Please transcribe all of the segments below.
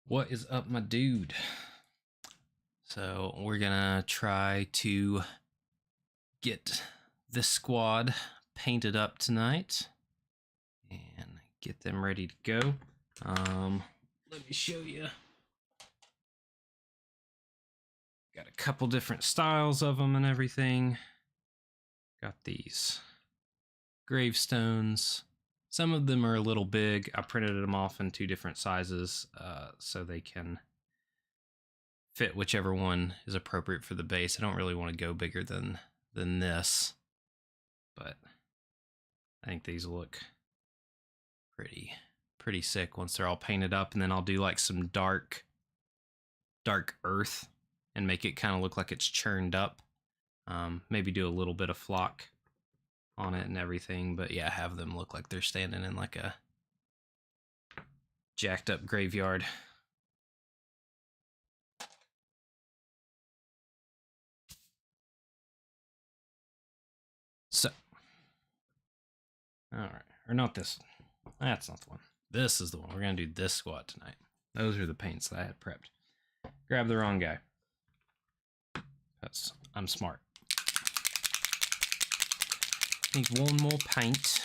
What is up, my dude? So we're gonna try to get this squad painted up tonight and get them ready to go. Let me show you. Got a couple different styles of them and everything. Got these gravestones. Some of them are a little big. I printed them off in two different sizes so they can fit whichever one is appropriate for the base. I don't really want to go bigger than this, but I think these look pretty sick once they're all painted up. And then I'll do like some dark earth and make it kind of look like it's churned up. Maybe do a little bit of flock on it and everything, but yeah, have them look like they're standing in like a jacked up graveyard. So, all right, or not this. That's not the one. This is the one. We're gonna do this squad tonight. Those are the paints that I had prepped. Grab the wrong guy. I'm smart. Need one more paint.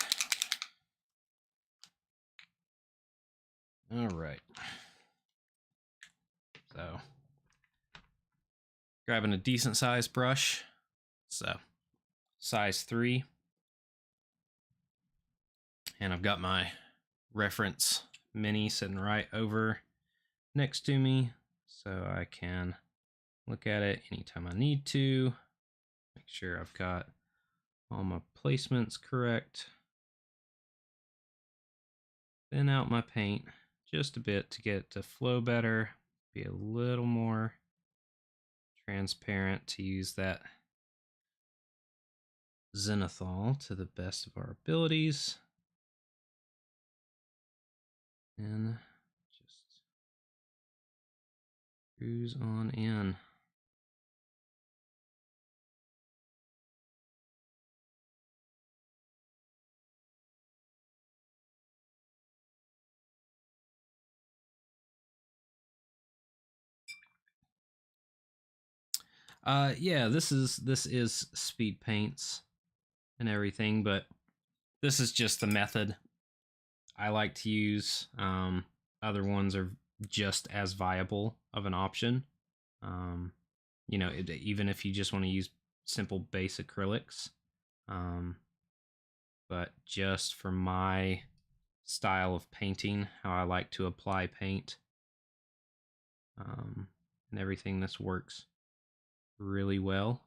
All right. So, grabbing a decent sized brush. So, size 3. And I've got my reference mini sitting right over next to me, so I can look at it anytime I need to. Make sure I've got all my placements correct. Thin out my paint just a bit to get it to flow better, be a little more transparent, to use that zenithal to the best of our abilities. And just cruise on in. Yeah, this is speed paints and everything, but this is just the method I like to use. Other ones are just as viable of an option. You know, even if you just want to use simple base acrylics. But just for my style of painting, how I like to apply paint, and everything, this works really well.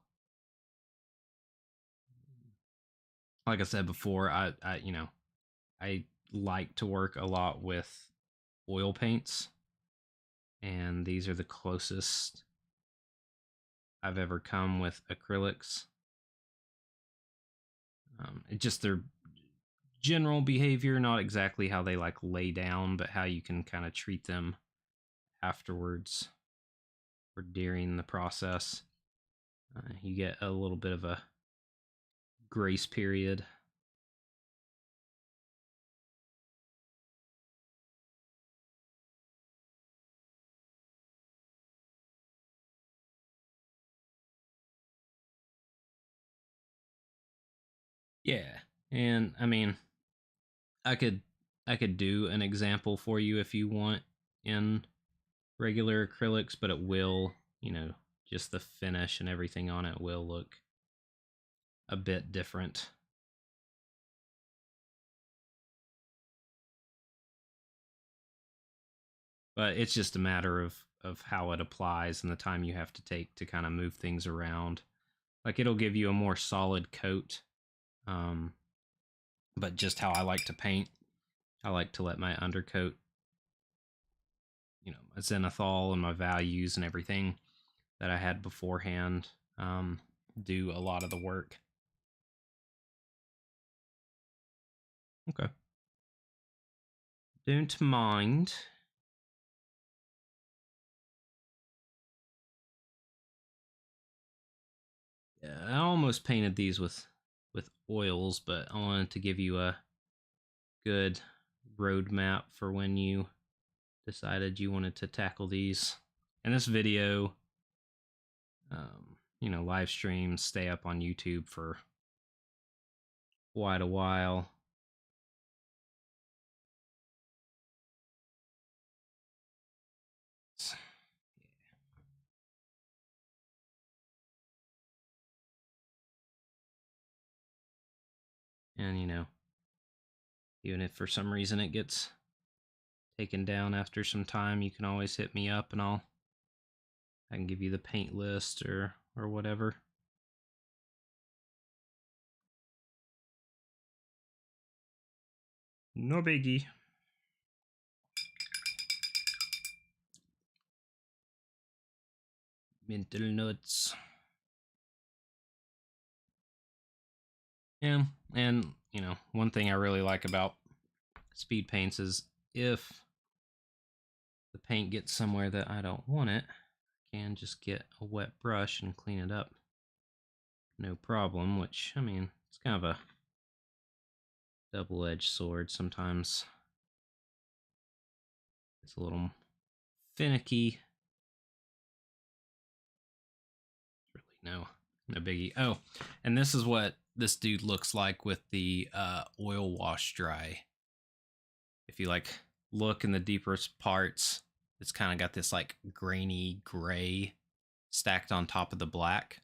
Like I said before, I like to work a lot with oil paints, and these are the closest I've ever come with acrylics. It just their general behavior, not exactly how they like lay down, but how you can kind of treat them afterwards or during the process. You get a little bit of a grace period. Yeah, and I mean, I could do an example for you if you want in regular acrylics, but it will, just the finish and everything on it will look a bit different. But it's just a matter of how it applies and the time you have to take to kind of move things around. Like, it'll give you a more solid coat. But just how I like to paint, I like to let my undercoat, my zenithal and my values and everything that I had beforehand, do a lot of the work. Okay. Don't mind. Yeah, I almost painted these with oils, but I wanted to give you a good roadmap for when you decided you wanted to tackle these. And this video, you know, live streams stay up on YouTube for quite a while. And, you know, even if for some reason it gets taken down after some time, you can always hit me up and I can give you the paint list or whatever. No biggie. Mental nuts. Yeah, and you know, one thing I really like about speed paints is if the paint gets somewhere that I don't want it, I can just get a wet brush and clean it up. No problem, which, I mean, it's kind of a double-edged sword. Sometimes it's a little finicky. Really no biggie. Oh, and this is what this dude looks like with the oil wash dry. If you like look in the deepest parts, it's kind of got this like grainy gray stacked on top of the black.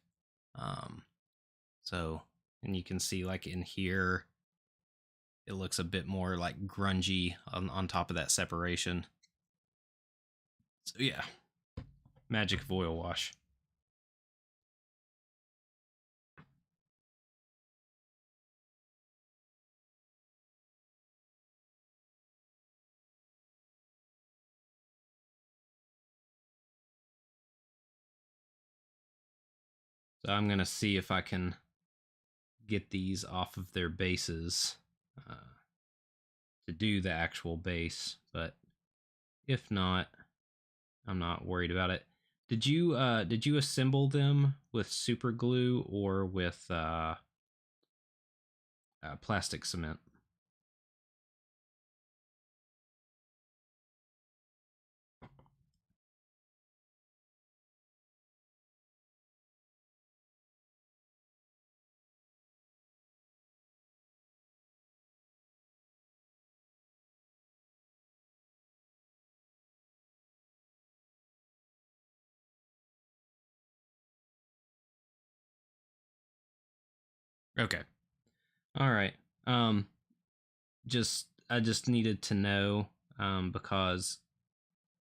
So, and you can see like in here, it looks a bit more like grungy on top of that separation. So yeah, magic of oil wash. So I'm gonna see if I can get these off of their bases to do the actual base, but if not, I'm not worried about it. Did you assemble them with super glue or with plastic cement? Okay. All right. Um, I just needed to know because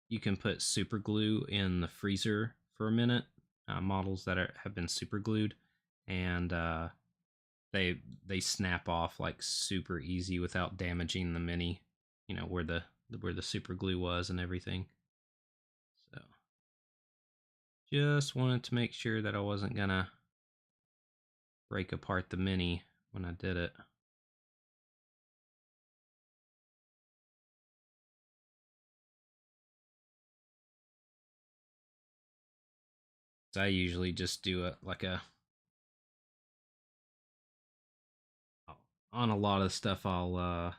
you can put super glue in the freezer for a minute. Models that have been super glued, and they snap off like super easy without damaging the mini. You know where the super glue was and everything. So just wanted to make sure that I wasn't gonna break apart the mini when I did it. So I usually just do it like a on a lot of stuff. I'll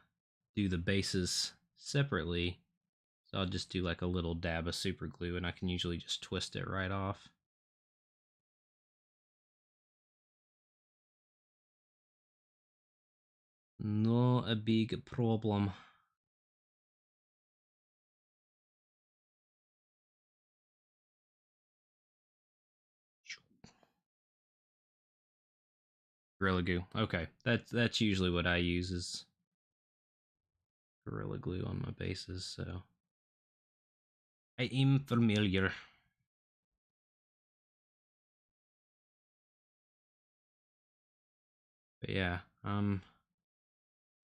do the bases separately. So I'll just do like a little dab of super glue and I can usually just twist it right off. No a big problem. Gorilla Glue. Okay, that's usually what I use is Gorilla Glue on my bases. So I am familiar. But yeah, I'm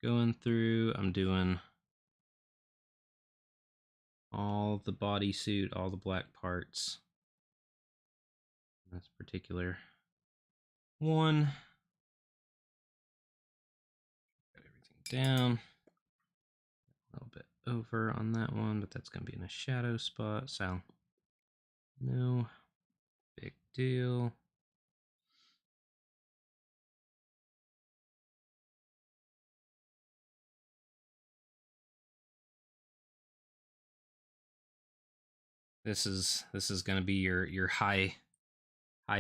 going through. I'm doing all the bodysuit, all the black parts. This particular one. Got everything down. A little bit over on that one, but that's going to be in a shadow spot, so no big deal. This is gonna be your high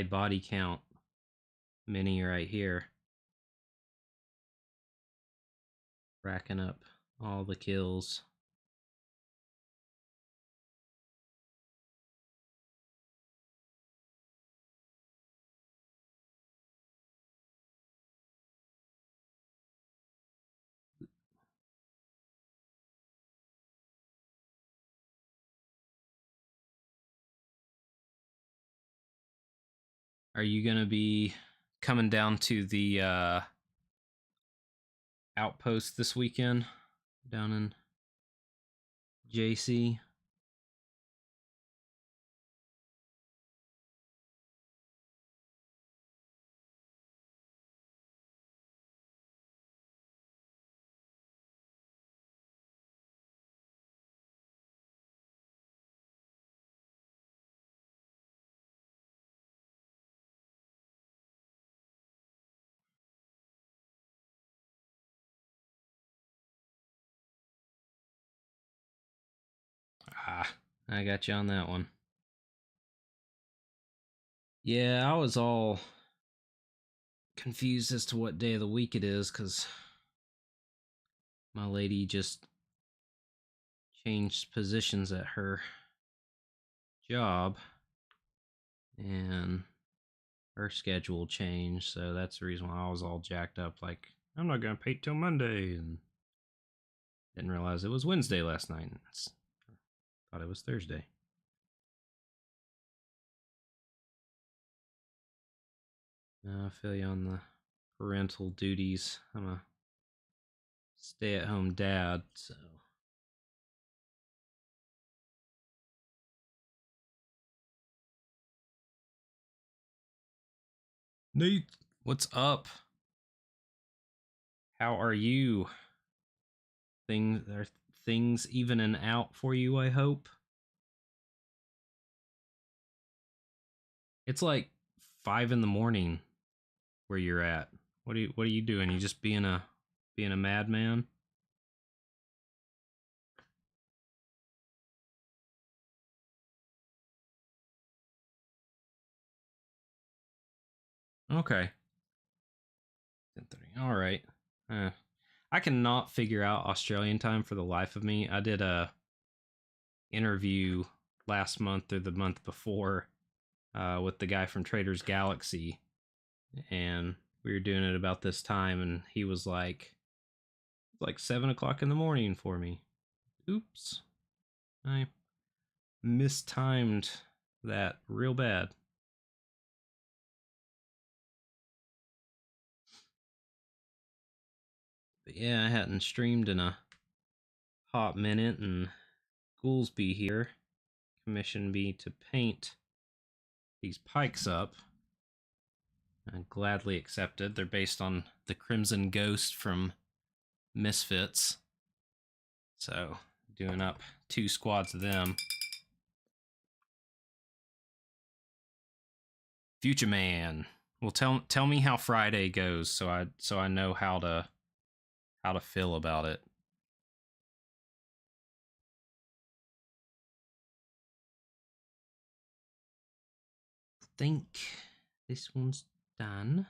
body count mini right here, racking up all the kills. Are you gonna be coming down to the outpost this weekend down in JC? Ah, I got you on that one. Yeah, I was all confused as to what day of the week it is because my lady just changed positions at her job and her schedule changed, so that's the reason why I was all jacked up. Like, I'm not gonna paint till Monday, and didn't realize it was Wednesday last night. Thought it was Thursday. I feel you on the parental duties. I'm a stay-at-home dad, so. Nate, what's up? How are you? Things even and out for you, I hope. It's like 5 in the morning where you're at. What are you doing? You just being a madman? Okay. 10:30. All right. Uh, I cannot figure out Australian time for the life of me. I did a interview last month or the month before with the guy from Traders Galaxy, and we were doing it about this time, and he was like 7 o'clock in the morning for me. Oops, I mistimed that real bad. But yeah, I hadn't streamed in a hot minute, and Goolsby here commissioned me to paint these Pykes up. I gladly accepted. They're based on the Crimson Ghost from Misfits. So, doing up 2 squads of them. Future Man. Well, tell me how Friday goes, so I know how to feel about it. I think this one's done.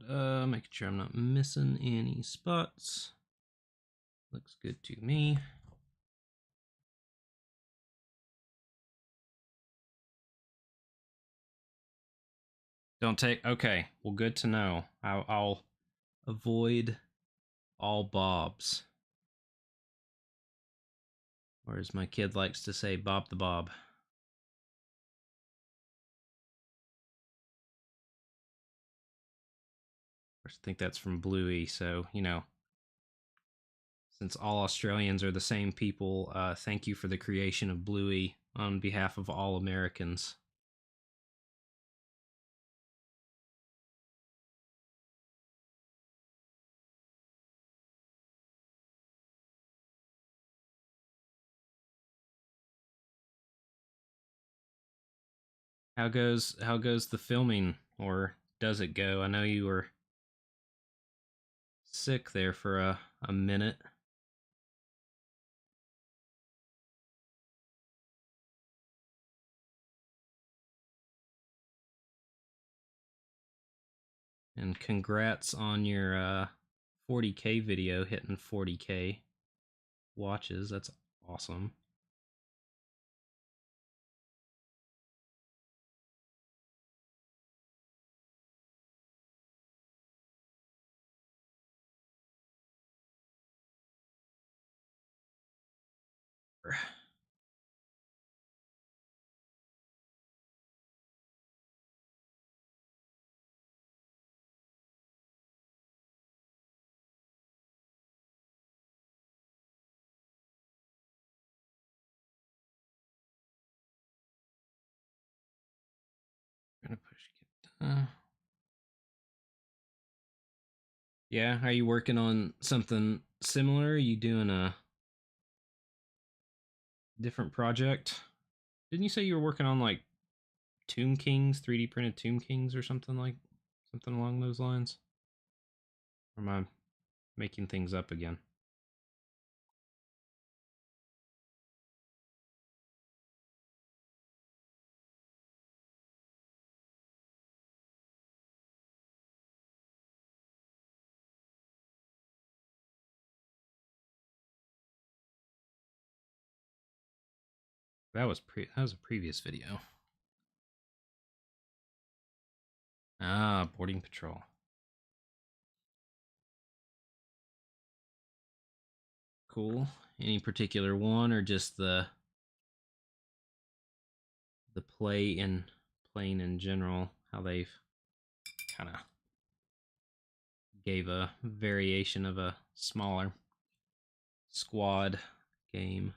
Making sure I'm not missing any spots. Looks good to me. Don't take. Okay, well, good to know. I'll avoid all bobs, or as my kid likes to say, Bob the Bob. I think that's from Bluey. So since all Australians are the same people, thank you for the creation of Bluey on behalf of all Americans. How goes the filming, or does it go? I know you were sick there for a minute. And congrats on your 40K video hitting 40K watches. That's awesome. Gonna push. Yeah, are you working on something similar? Are you doing a different project? Didn't you say you were working on like Tomb Kings, 3D printed Tomb Kings or something along those lines? Or am I making things up again? That was a previous video. Ah, boarding patrol. Cool. Any particular one or just the playing in general, how they've kind of gave a variation of a smaller squad game.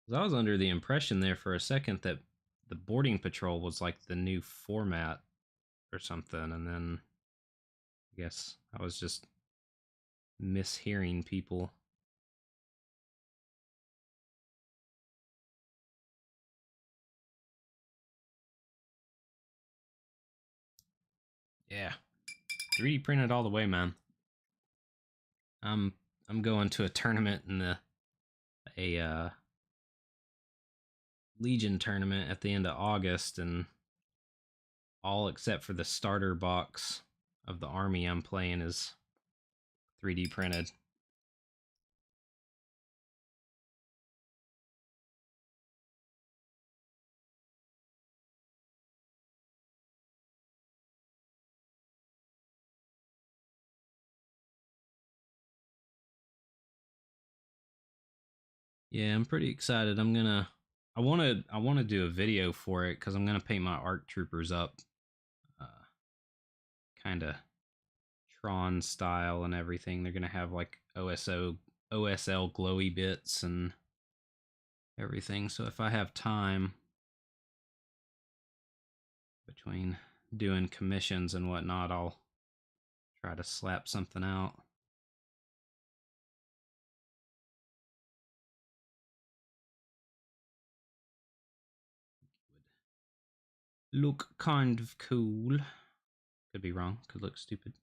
'Cause I was under the impression there for a second that the boarding patrol was like the new format or something, and then I guess I was just mishearing people. Yeah, 3D printed all the way, man. I'm I'm going to a tournament in a Legion tournament at the end of August, and all except for the starter box of the army I'm playing is 3D printed. Yeah, I'm pretty excited. I want to do a video for it cuz I'm going to paint my ARC troopers up uh kind of Tron style and everything. They're going to have like OSL glowy bits and everything. So if I have time between doing commissions and whatnot, I'll try to slap something out. Look kind of cool. Could be wrong. Could look stupid.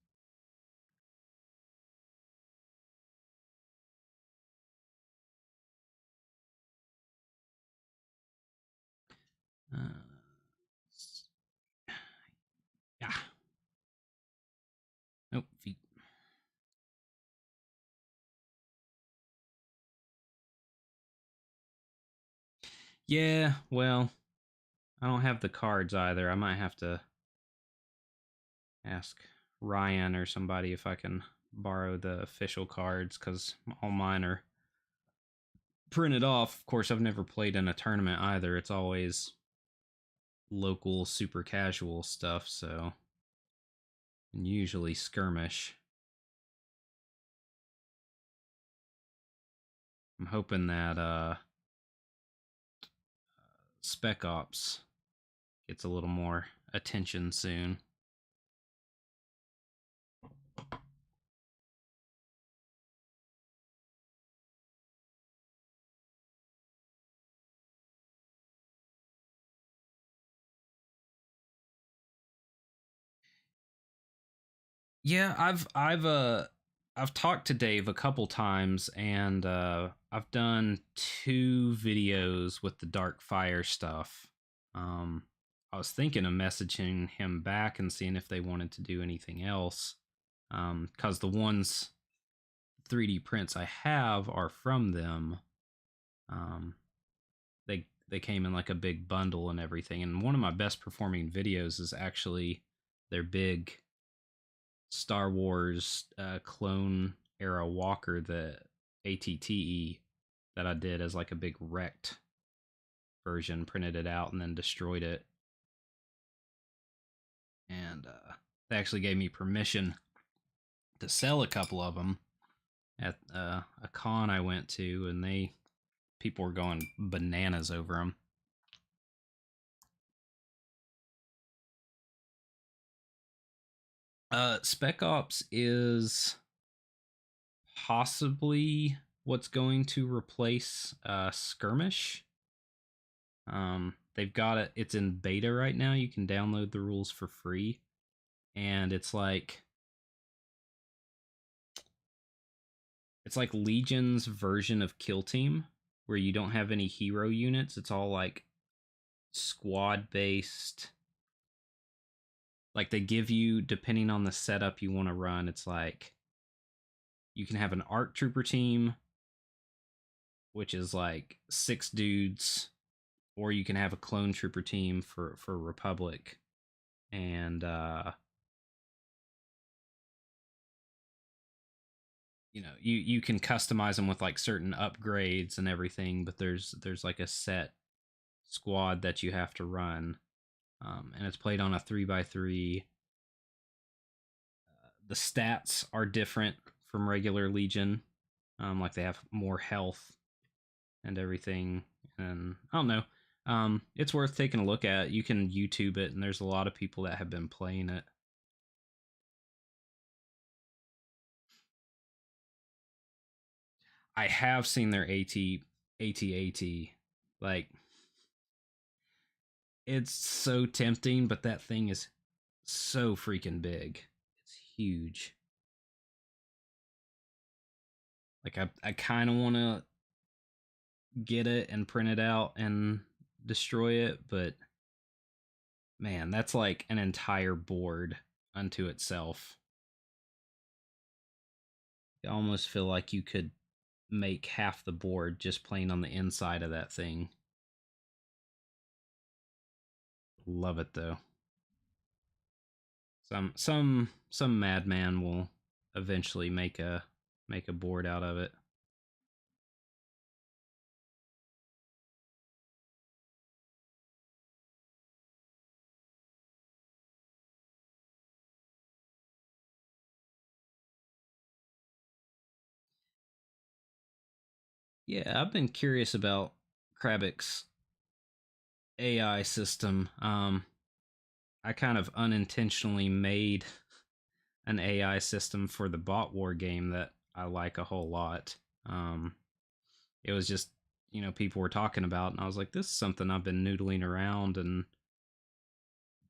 Uh, yeah. Nope. Feet. Yeah. Well, I don't have the cards either. I might have to ask Ryan or somebody if I can borrow the official cards because all mine are printed off. Of course, I've never played in a tournament either. It's always local, super casual stuff. So, and usually skirmish. I'm hoping that Spec Ops gets a little more attention soon. Yeah, I've talked to Dave a couple times, and I've done 2 videos with the Dark Fire stuff. Um, I was thinking of messaging him back and seeing if they wanted to do anything else. Because the ones 3D prints I have are from them. Um, they came in like a big bundle and everything. And one of my best performing videos is actually their big Star Wars clone era walker, the ATTE, that I did as like a big wrecked version, printed it out and then destroyed it. And they actually gave me permission to sell a couple of them at a con I went to, and people were going bananas over them. Spec Ops is possibly what's going to replace Skirmish. They've got it. It's in beta right now. You can download the rules for free, and it's like Legion's version of Kill Team, where you don't have any hero units. It's all like squad based. Like they give you, depending on the setup you want to run, it's like you can have an ARC trooper team, which is like 6 dudes, or you can have a clone trooper team for Republic, and you can customize them with like certain upgrades and everything, but there's like a set squad that you have to run, and it's played on a 3x3. The stats are different from regular Legion, like they have more health and everything, and I don't know. It's worth taking a look at. You can YouTube it, and there's a lot of people that have been playing it. I have seen their AT-AT. Like, it's so tempting, but that thing is so freaking big. It's huge. Like, I kind of want to get it and print it out and destroy it, but man, that's like an entire board unto itself. I almost feel like you could make half the board just plain on the inside of that thing. Love it though. Some madman will eventually make a board out of it. Yeah, I've been curious about Krabik's AI system. I kind of unintentionally made an AI system for the bot war game that I like a whole lot. It was just, people were talking about, and I was like, this is something I've been noodling around, and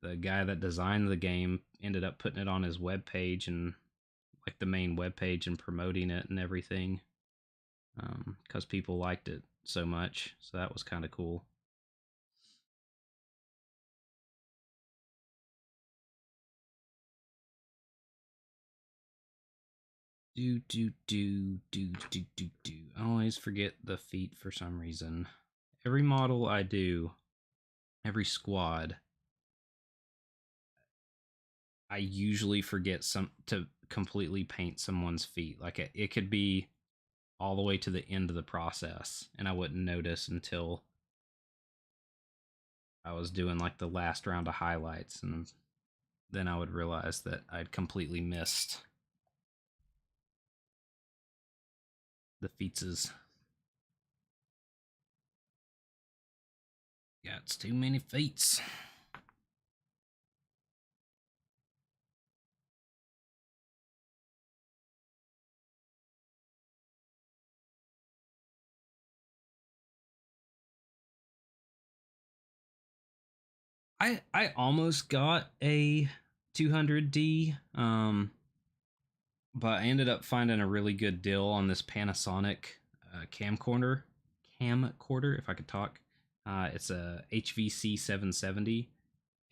the guy that designed the game ended up putting it on his webpage, and like the main webpage, and promoting it and everything, because people liked it so much. So that was kind of cool. Do. I always forget the feat for some reason. Every model I do, every squad, I usually forget some to completely paint someone's feet. Like it could be all the way to the end of the process, and I wouldn't notice until I was doing like the last round of highlights, and then I would realize that I'd completely missed the featses. Yeah, it's too many feats. I almost got a 200D, but I ended up finding a really good deal on this Panasonic camcorder, if I could talk. It's a HVC 770,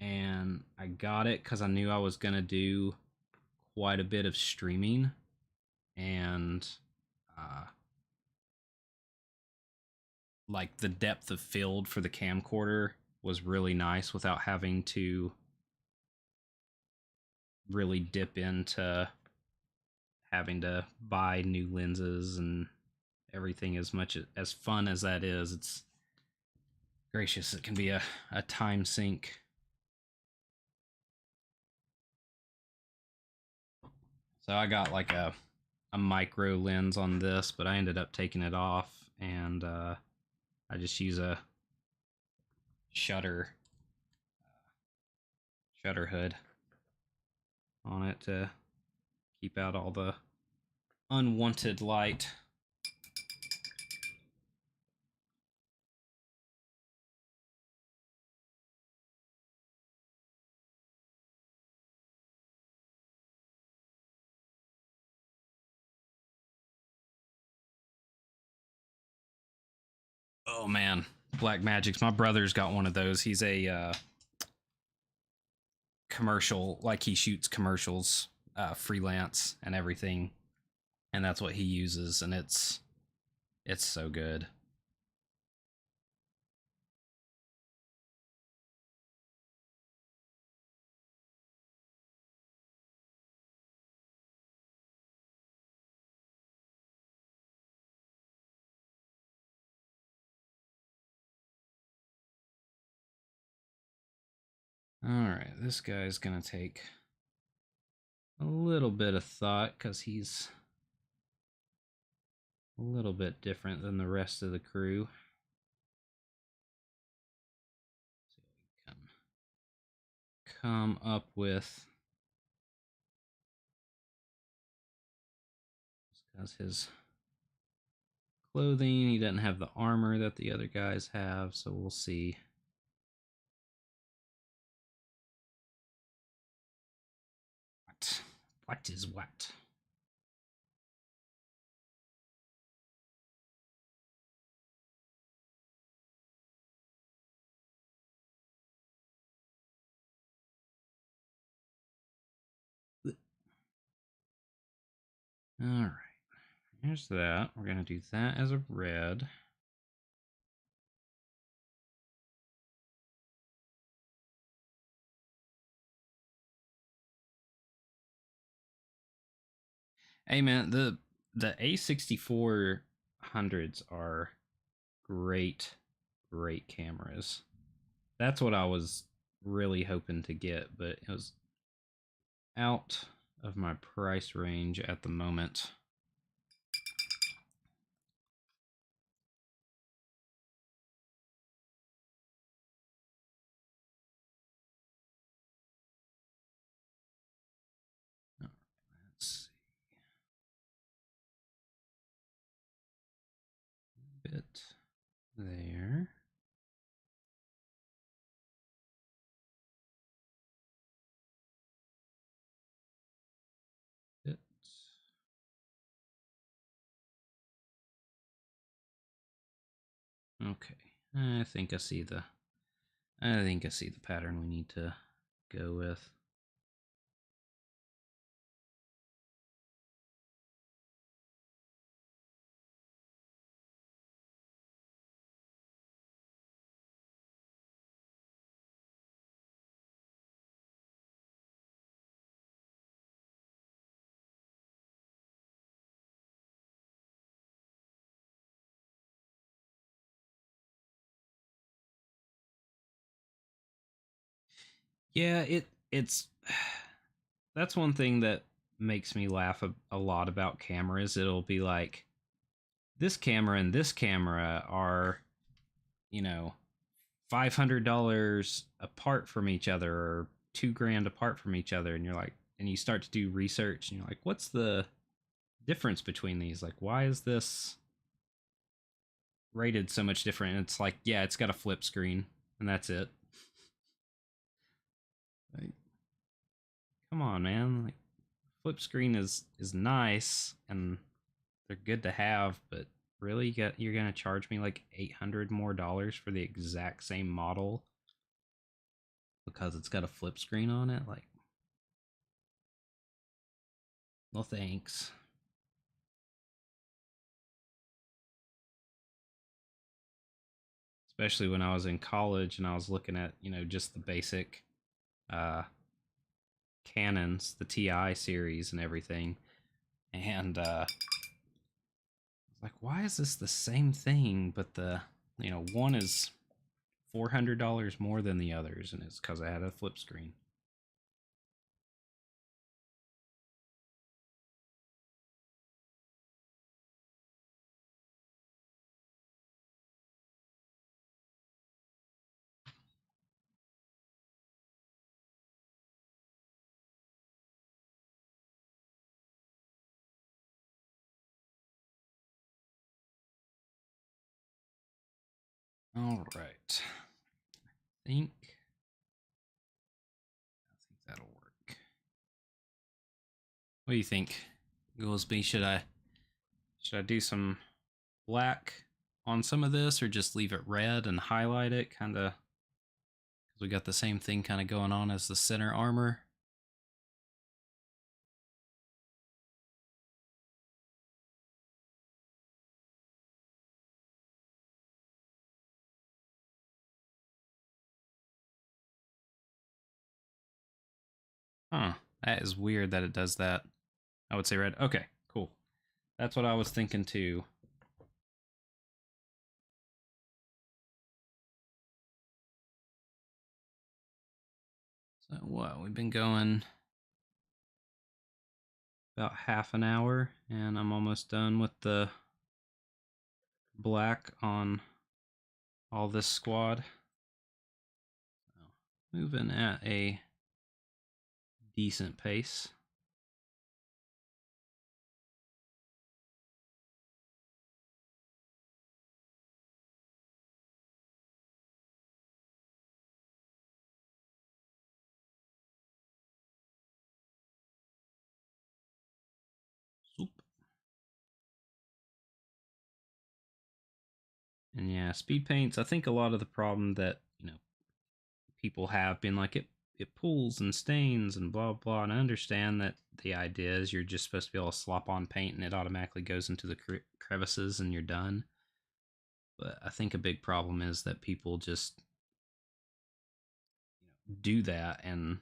and I got it because I knew I was gonna do quite a bit of streaming, and uh, like the depth of field for the camcorder was really nice without having to really dip into having to buy new lenses and everything. As much as fun as that is, it's gracious, it can be a time sink. So I got like a micro lens on this, but I ended up taking it off, and I just use a shutter hood on it to keep out all the unwanted light. Oh man, Black Magic's. My brother's got one of those. He's a commercial, like he shoots commercials, freelance and everything, and that's what he uses, and it's so good. All right, this guy's gonna take a little bit of thought because he's a little bit different than the rest of the crew. See what we can come up with. Because his clothing, he doesn't have the armor that the other guys have, so we'll see. What is what? All right, here's that. We're gonna do that as a red. Hey man, the A6400s are great, great cameras. That's what I was really hoping to get, but it was out of my price range at the moment. Let's see. A bit there. Bit. Okay. I think I see the pattern we need to go with. Yeah, it's that's one thing that makes me laugh a lot about cameras. It'll be like this camera and this camera are, you know, $500 apart from each other, or 2 grand apart from each other, and you're like, and you start to do research, and you're like, what's the difference between these? Like, why is this rated so much different? And it's like, yeah, it's got a flip screen, and that's it. Like, come on, man. Like, flip screen is nice, and they're good to have, but really, you're gonna charge me like $800 more for the exact same model? because it's got a flip screen on it. Like, no thanks. Especially when I was in college and I was looking at, just the basic uh, Canons, the TI series and everything. And like, why is this the same thing? But one is $400 more than the others, and it's because I had a flip screen. All right. I think that'll work. What do you think, Goolsby? Should I do some black on some of this, or just leave it red and highlight it, kind of, because we got the same thing kind of going on as the center armor? Huh. That is weird that it does that. I would say red. Okay, cool. That's what I was thinking too. So what? We've been going about half an hour, and I'm almost done with the black on all this squad. So, moving at a decent pace. Swoop. And yeah, speed paints. I think a lot of the problem that people have been like it pulls and stains and blah blah. And I understand that the idea is you're just supposed to be able to slop on paint and it automatically goes into the crevices and you're done. But I think a big problem is that people just do that and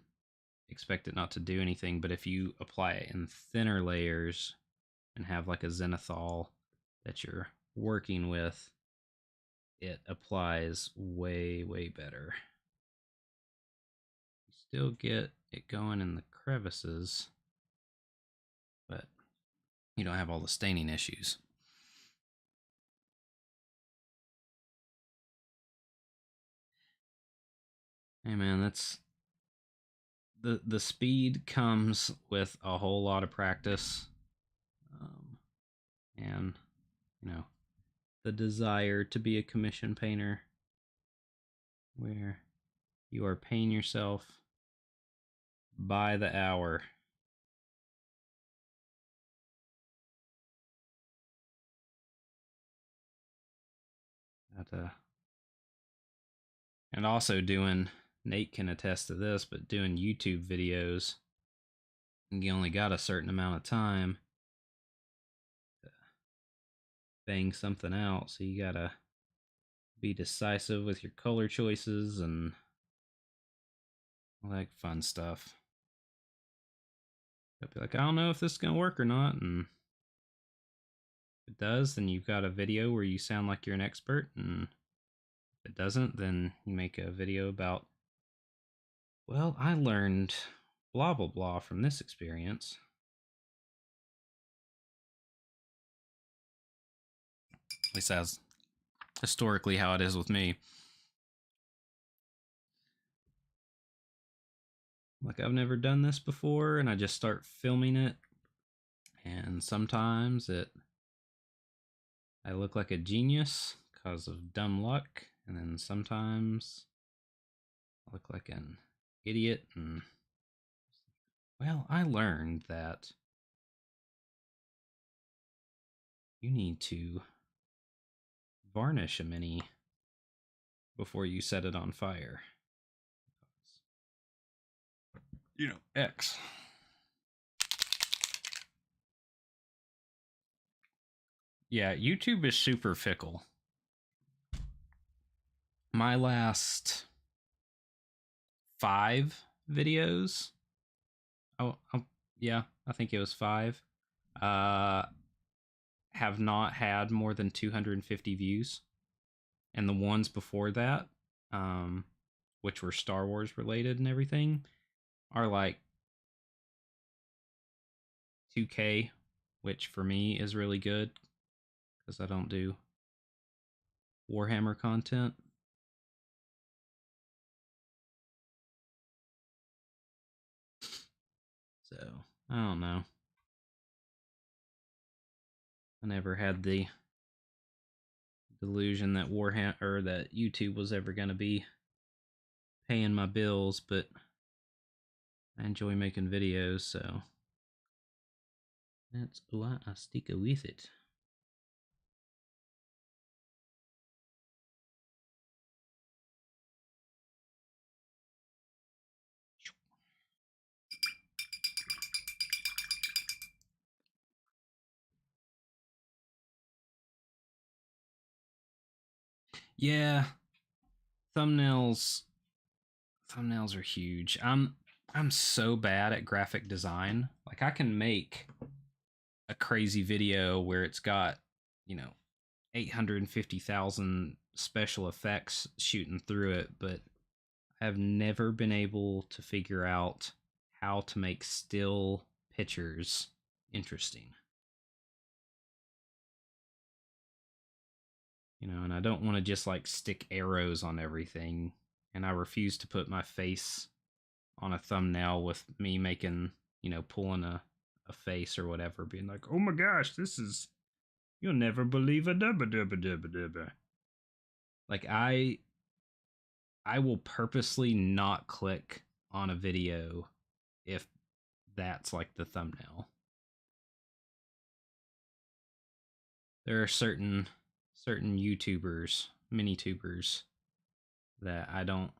expect it not to do anything. But if you apply it in thinner layers and have like a zenithal that you're working with, it applies way better. You still get it going in the crevices, but you don't have all the staining issues. Hey man, that's the speed comes with a whole lot of practice, and the desire to be a commission painter, where you are paying yourself by the hour. And also doing, Nate can attest to this, but doing YouTube videos, you only got a certain amount of time to bang something out, so you gotta be decisive with your color choices and all that fun stuff. I'd be like, I don't know if this is gonna work or not, and if it does, then you've got a video where you sound like you're an expert, and if it doesn't, then you make a video about, well, I learned blah blah blah from this experience. At least that's historically how it is with me. Like, I've never done this before, and I just start filming it, and sometimes I look like a genius because of dumb luck, and then sometimes I look like an idiot. And well, I learned that you need to varnish a mini before you set it on fire. X. Yeah, YouTube is super fickle. My last 5 videos, yeah, I think it was 5, uh, have not had more than 250 views. And the ones before that, um, which were Star Wars related and everything, are like 2K, which for me is really good because I don't do Warhammer content. So, I don't know. I never had the delusion that Warhammer or that YouTube was ever going to be paying my bills, but I enjoy making videos, so that's why I stick with it. Yeah, thumbnails thumbnails are huge. I'm so bad at graphic design. Like I can make a crazy video where it's got, 850,000 special effects shooting through it, but I've never been able to figure out how to make still pictures interesting. And I don't want to just like stick arrows on everything, and I refuse to put my face on a thumbnail with me making, pulling a face or whatever, being like, oh my gosh, this is, you'll never believe a dubba dubba dubba dubba. Like I will purposely not click on a video if that's like the thumbnail. There are certain YouTubers, mini tubers that I don't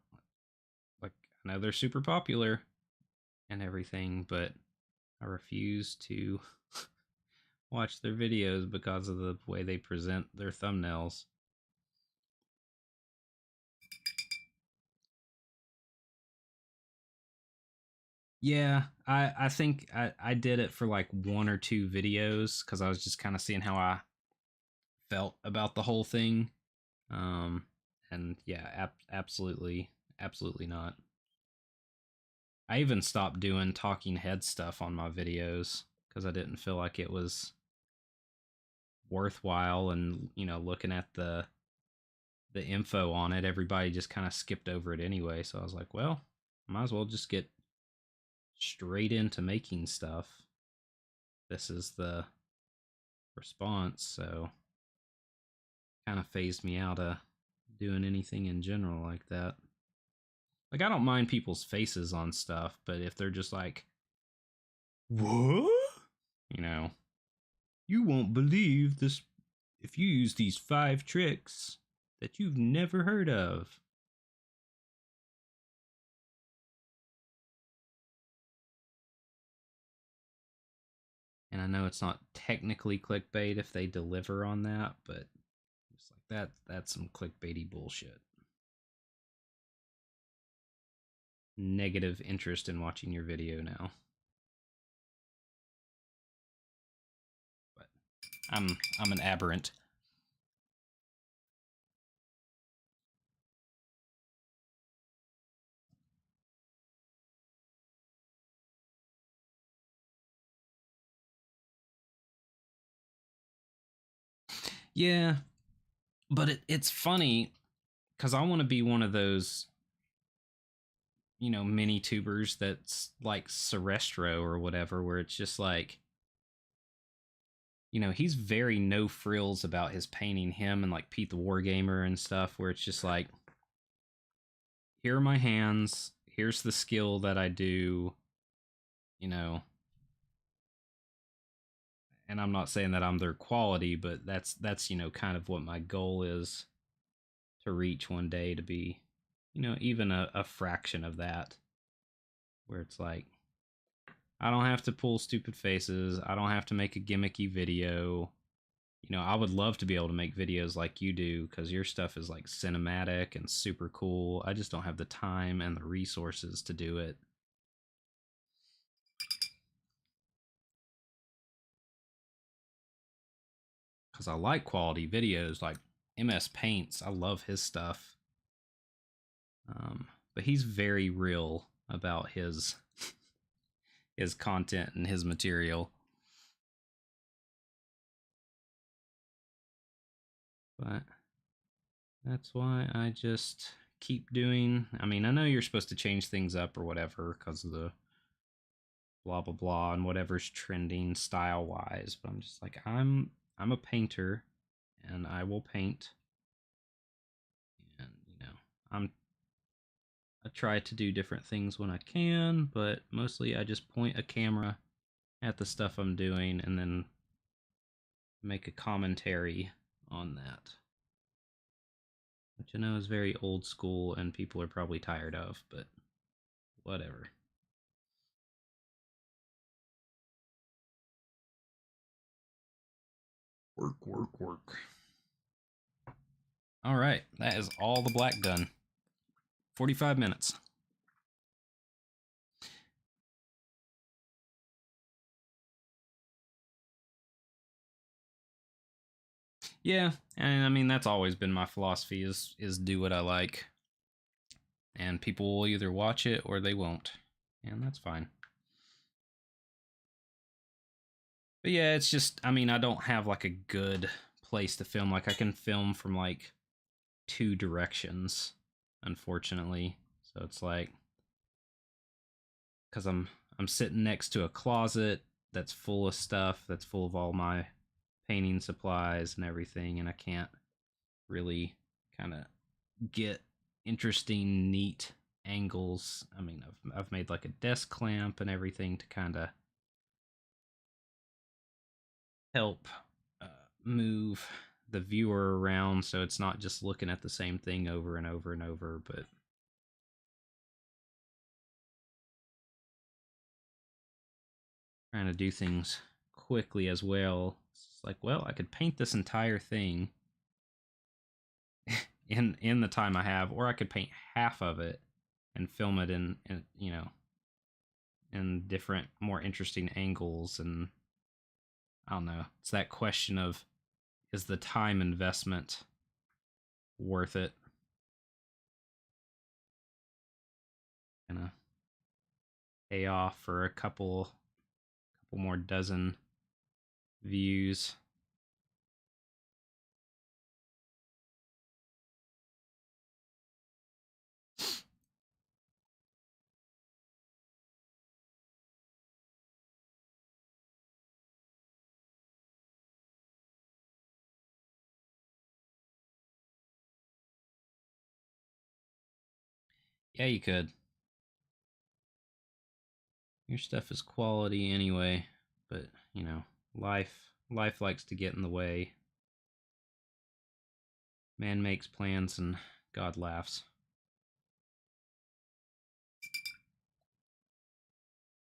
like. I know they're super popular and everything, but I refuse to watch their videos because of the way they present their thumbnails. Yeah, I think I did it for like 1 or 2 videos because I was just kind of seeing how I felt about the whole thing. Um, and yeah, absolutely not. I even stopped doing talking head stuff on my videos because I didn't feel like it was worthwhile. And looking at the info on it, everybody just kind of skipped over it anyway. So I was like, well, might as well just get straight into making stuff. This is the response, so kind of phased me out of doing anything in general like that. Like I don't mind people's faces on stuff, but if they're just like, what? You know, you won't believe this if you use these 5 tricks that you've never heard of. And I know it's not technically clickbait if they deliver on that, but it's like that's some clickbaity bullshit. Negative interest in watching your video now. But I'm an aberrant. Yeah, but it's funny because I want to be one of those, mini tubers that's like Serestro or whatever, where it's just like, he's very no frills about his painting, him and like Pete the Wargamer and stuff, where it's just like, here are my hands, here's the skill that I do, you know, and I'm not saying that I'm their quality, but that's kind of what my goal is to reach one day, to be, even a fraction of that. where it's like, I don't have to pull stupid faces. I don't have to make a gimmicky video. You know, I would love to be able to make videos like you do because your stuff is like cinematic and super cool. I just don't have the time and the resources to do it. Because I like quality videos like MS Paints. I love his stuff. But he's very real about his content and his material. But that's why I just keep doing. I mean, I know you're supposed to change things up or whatever because of the blah blah blah and whatever's trending style wise, but I'm just like, I'm a painter and I will paint. And you know, I try to do different things when I can, but mostly I just point a camera at the stuff I'm doing and then make a commentary on that, which I know is very old school and people are probably tired of, but whatever. Work, work, work. All right, that is all the black done. 45 minutes. Yeah, and I mean that's always been my philosophy is do what I like. And people will either watch it or they won't. And that's fine. But yeah, it's just, I mean, I don't have like a good place to film. Like I can film from like two directions, unfortunately. So it's like, cuz I'm sitting next to a closet that's full of stuff, that's full of all my painting supplies and everything, and I can't really kind of get interesting, neat angles. I mean, I've made like a desk clamp and everything to kind of help uh, move the viewer around so it's not just looking at the same thing over and over and over, but trying to do things quickly as well. It's like, well, I could paint this entire thing in the time I have, or I could paint half of it and film it in you know, in different, more interesting angles. And I don't know. It's that question of, is the time investment worth it? Gonna pay off for a couple more dozen views. Yeah, you could. Your stuff is quality anyway, but you know, life likes to get in the way. Man makes plans and God laughs.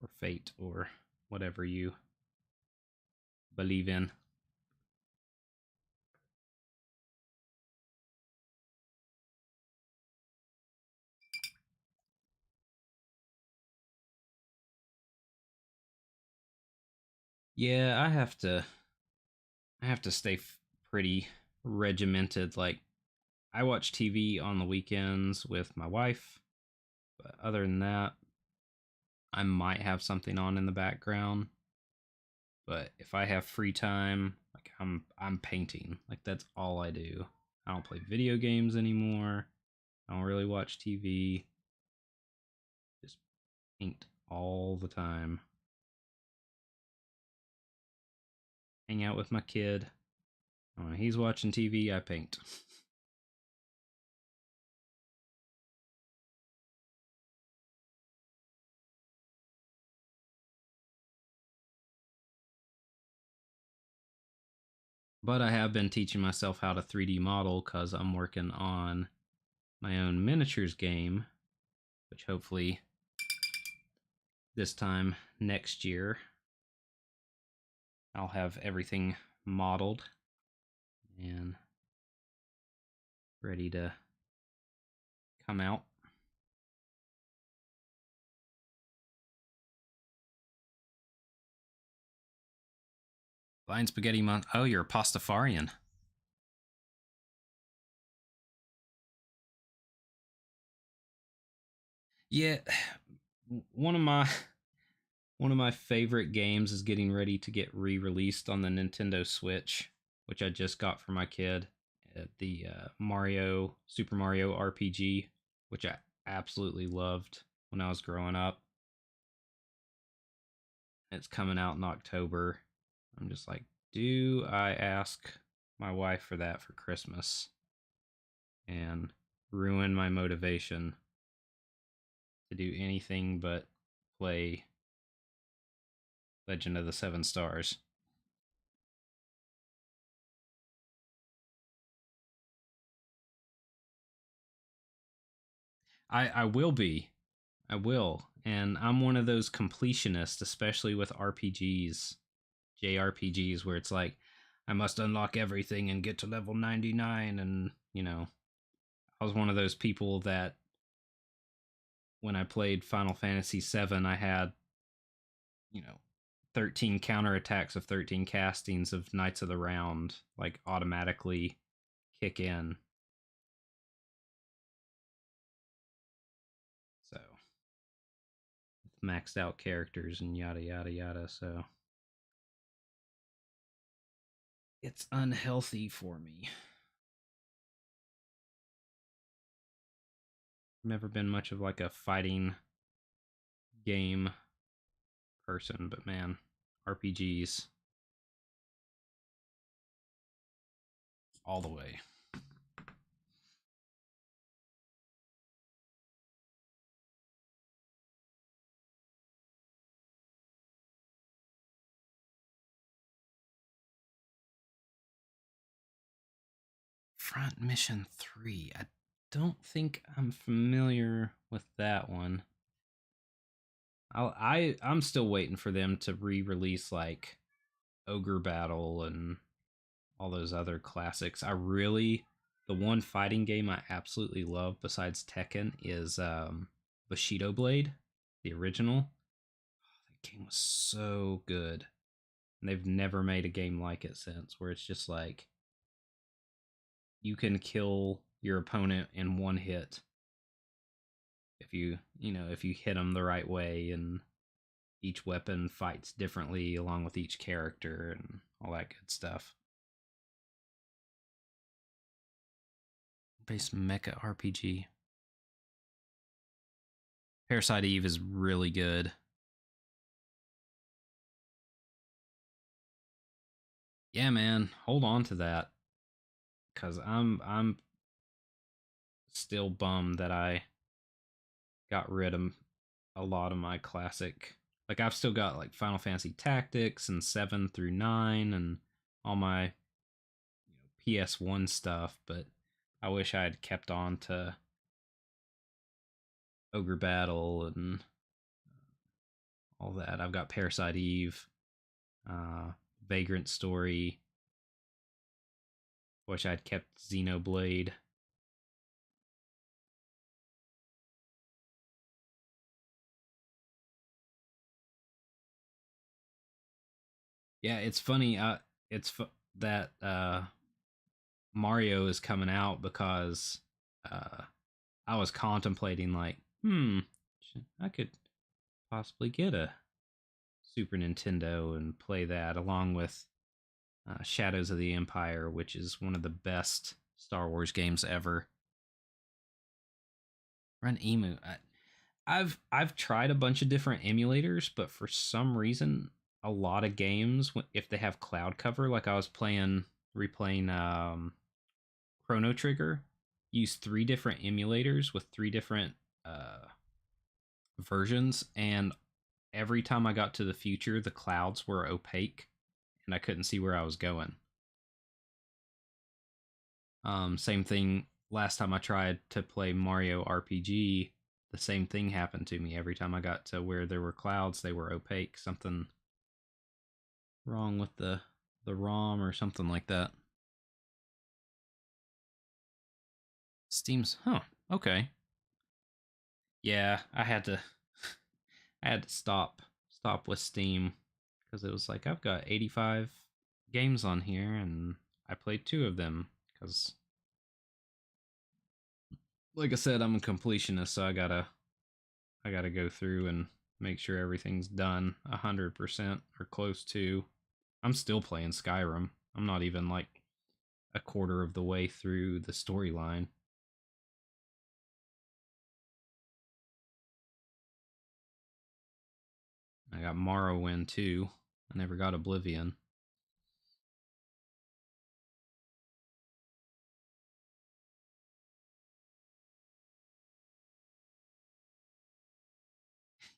Or fate or whatever you believe in. Yeah, I have to stay pretty regimented. Like I watch TV on the weekends with my wife, but other than that, I might have something on in the background. But if I have free time, like I'm painting. Like that's all I do. I don't play video games anymore. I don't really watch TV. Just paint all the time. Hang out with my kid. When he's watching TV, I paint. But I have been teaching myself how to 3D model because I'm working on my own miniatures game, which hopefully this time next year, I'll have everything modeled and ready to come out. Fine spaghetti Oh, you're a pastafarian. Yeah, one of my one of my favorite games is getting ready to get re-released on the Nintendo Switch, which I just got for my kid. The Super Mario RPG, which I absolutely loved when I was growing up. It's coming out in October. I'm just like, do I ask my wife for that for Christmas and ruin my motivation to do anything but play Legend of the Seven Stars? I will be. I will. And I'm one of those completionists, especially with RPGs, JRPGs, where it's like, I must unlock everything and get to level 99. And, I was one of those people that when I played Final Fantasy VII, I had, you know, 13 counterattacks of 13 castings of Knights of the Round, like automatically kick in. So, maxed out characters and yada, yada, yada. So, it's unhealthy for me. Never been much of like a fighting game person, but man, RPGs all the way. Front Mission 3. I don't think I'm familiar with that one. I'm still waiting for them to re-release like Ogre Battle and all those other classics. The one fighting game I absolutely love besides Tekken is Bushido Blade, the original. That game was so good. And they've never made a game like it since, where it's just like you can kill your opponent in one hit if you hit them the right way, and each weapon fights differently along with each character and all that good stuff. Based mecha RPG. Parasite Eve is really good. Yeah, man, hold on to that because I'm still bummed that I got rid of a lot of my classic. Like I've still got like Final Fantasy Tactics and 7 through 9 and all my PS1 stuff, but I wish I had kept on to Ogre Battle and all that. I've got Parasite Eve, uh, Vagrant Story. Wish I'd kept Xenoblade. Yeah, it's funny. That Mario is coming out because uh, I was contemplating like, I could possibly get a Super Nintendo and play that along with Shadows of the Empire, which is one of the best Star Wars games ever. Run Emu. I've tried a bunch of different emulators, but for some reason, a lot of games, if they have cloud cover, like I was replaying Chrono Trigger, use three different emulators with three different uh, versions, and every time I got to the future, the clouds were opaque, and I couldn't see where I was going. Same thing last time I tried to play Mario RPG, the same thing happened to me. Every time I got to where there were clouds, they were opaque. Something wrong with the ROM or something like that. Steam's, huh, okay. Yeah, I had to stop with Steam because it was like I've got 85 games on here and I played 2 of them because like I said, I'm a completionist, so I gotta go through and make sure everything's done 100% or close to. I'm still playing Skyrim. I'm not even like a quarter of the way through the storyline. I got Morrowind too. I never got Oblivion.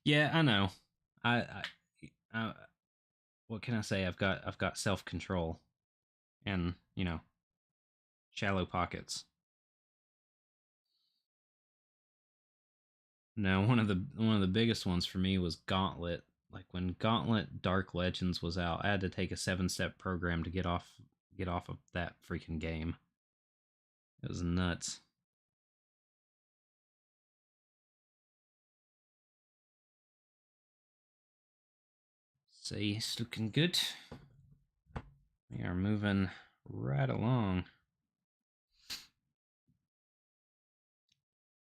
Yeah, I know. I what can I say? I've got self control and shallow pockets. No, one of the biggest ones for me was Gauntlet. Like when Gauntlet Dark Legends was out, I had to take a 7-step program to get off of that freaking game. It was nuts. See, it's looking good. We are moving right along.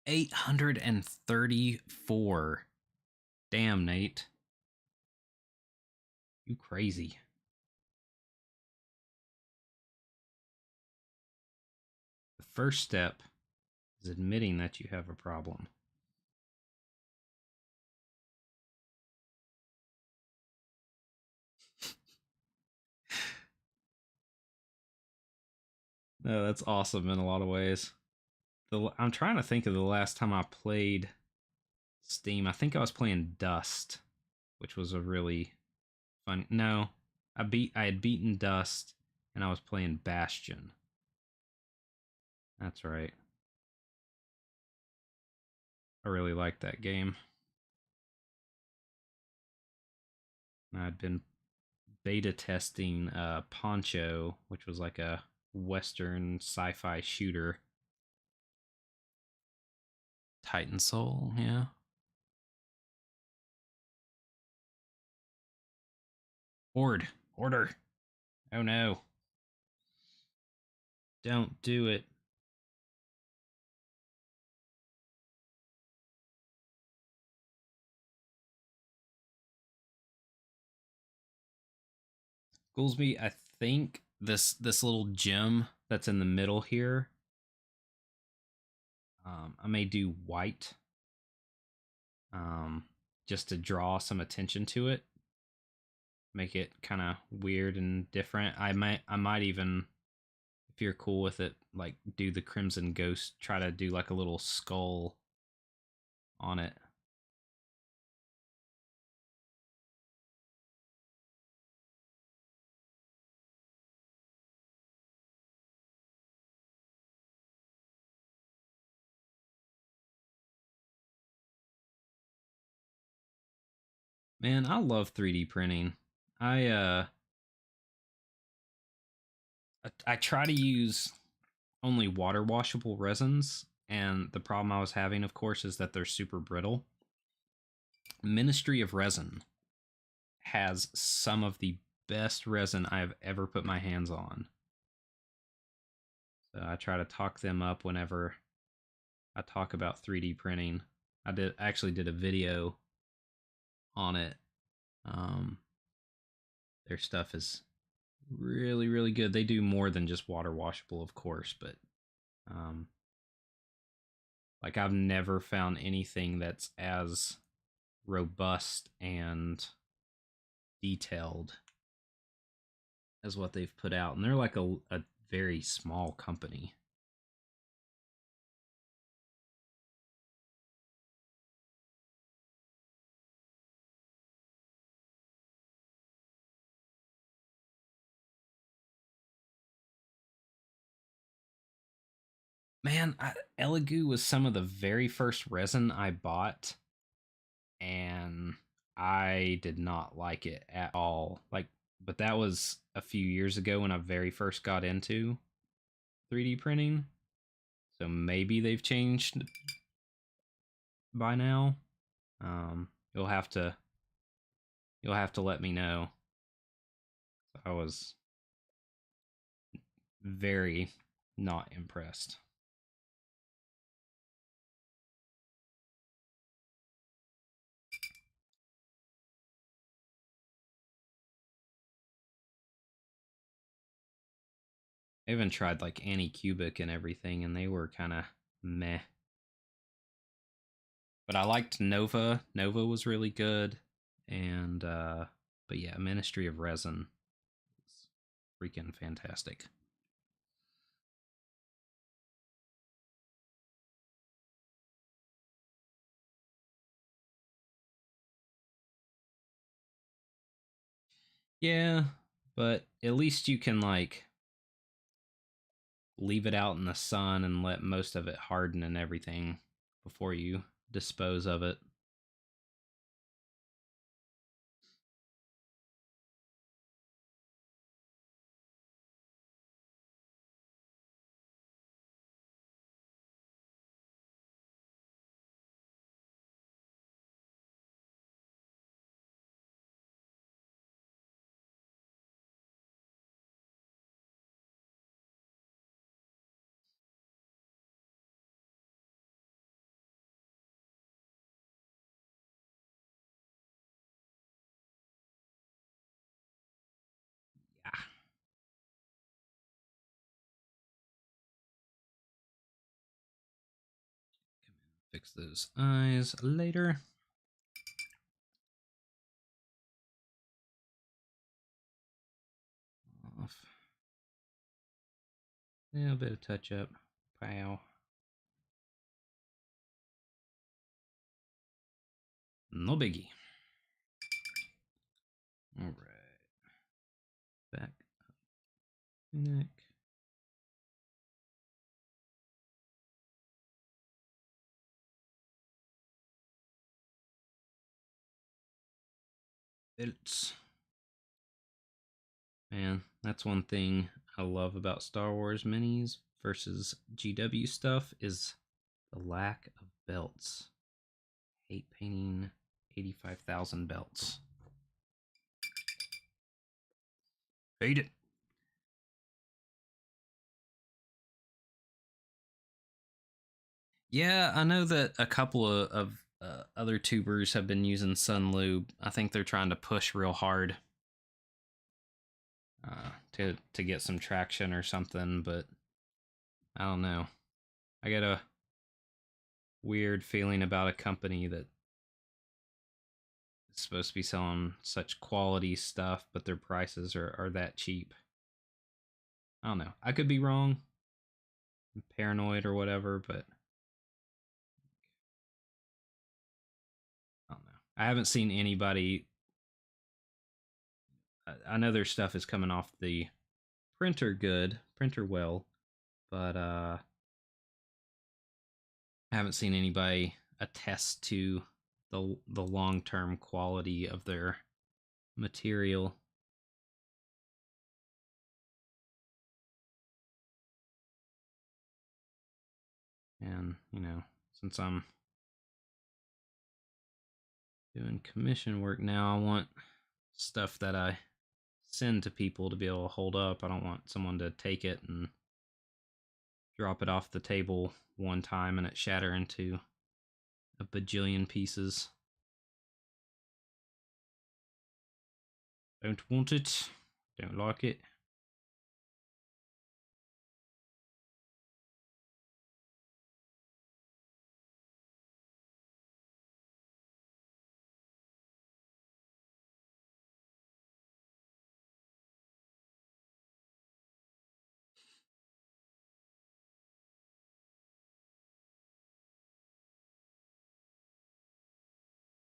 834. Damn, Nate. You crazy. The first step is admitting that you have a problem. No, that's awesome in a lot of ways. I'm trying to think of the last time I played Steam. I think I was playing Dust, which was a really fun. No, I had beaten Dust, and I was playing Bastion. That's right. I really liked that game. I'd been beta testing Poncho, which was like a Western sci-fi shooter. Titan Soul, yeah. Order. Oh no. Don't do it. Goolsby, I think this little gem that's in the middle here, I may do white, um, just to draw some attention to it, make it kind of weird and different. I might even, if you're cool with it, like do the Crimson Ghost, try to do like a little skull on it. Man, I love 3D printing. I uh I try to use only water washable resins, and the problem I was having, of course, is that they're super brittle. Ministry of Resin has some of the best resin I have ever put my hands on. So I try to talk them up whenever I talk about 3D printing. Actually did a video on it. Um, their stuff is really really good. They do more than just water washable, of course, but um, like I've never found anything that's as robust and detailed as what they've put out, and they're like a very small company. Man, Elegoo was some of the very first resin I bought, and I did not like it at all. Like, but that was a few years ago when I very first got into 3D printing. So maybe they've changed by now. Um, you'll have to you'll have to let me know. I was very not impressed. I even tried like Anycubic and everything, and they were kind of meh. But I liked Nova. Nova was really good, and but yeah, Ministry of Resin is freaking fantastic. Yeah, but at least you can like leave it out in the sun and let most of it harden and everything before you dispose of it. Yeah. Fix those eyes later. Off. Yeah, a bit of touch up. Pow. No biggie. All right. Back neck. Belts. Man, that's one thing I love about Star Wars minis versus GW stuff is the lack of belts. Hate painting 85,000 belts. Hate it. Yeah, I know that a couple of other tubers have been using Sun Lube. I think they're trying to push real hard to get some traction or something, but I don't know. I got a weird feeling about a company that is supposed to be selling such quality stuff, but their prices are that cheap. I don't know. I could be wrong. I'm paranoid or whatever, but I don't know. I haven't seen anybody. I know their stuff is coming off the printer good, printer well, but I haven't seen anybody attest to the long term quality of their material. And since I'm doing commission work now, I want stuff that I send to people to be able to hold up. I don't want someone to take it and drop it off the table one time and it shatter into a bajillion pieces. Don't want it. Don't like it.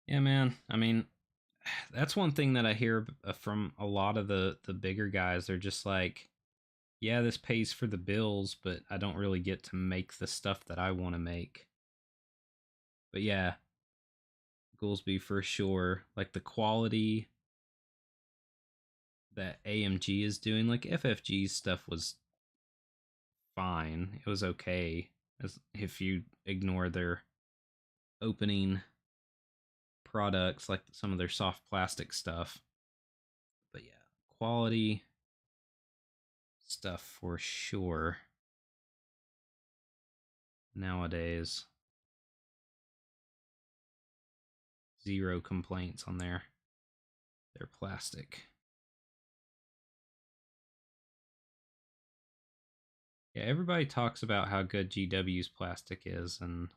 Yeah, man. I mean, that's one thing that I hear from a lot of the bigger guys. They're just like, yeah, this pays for the bills, but I don't really get to make the stuff that I want to make. But yeah, Goolsby for sure. Like the quality that AMG is doing, like FFG's stuff was fine. It was okay, as if you ignore their opening products, like some of their soft plastic stuff. But yeah, quality stuff for sure nowadays. Zero complaints on their plastic. Yeah, everybody talks about how good GW's plastic is, and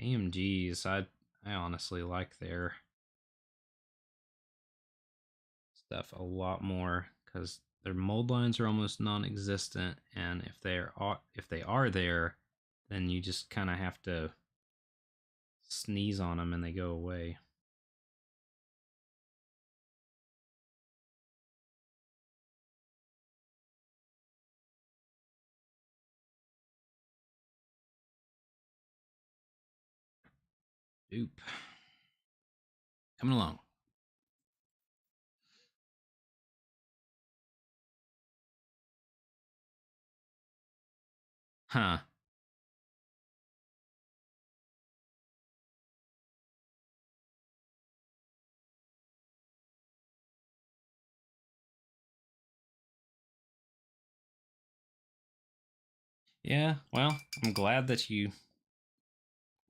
AMG's, I honestly like their stuff a lot more because their mold lines are almost non-existent, and if they are there, then you just kind of have to sneeze on them and they go away. Oop. Coming along. Huh. Yeah, well, I'm glad that you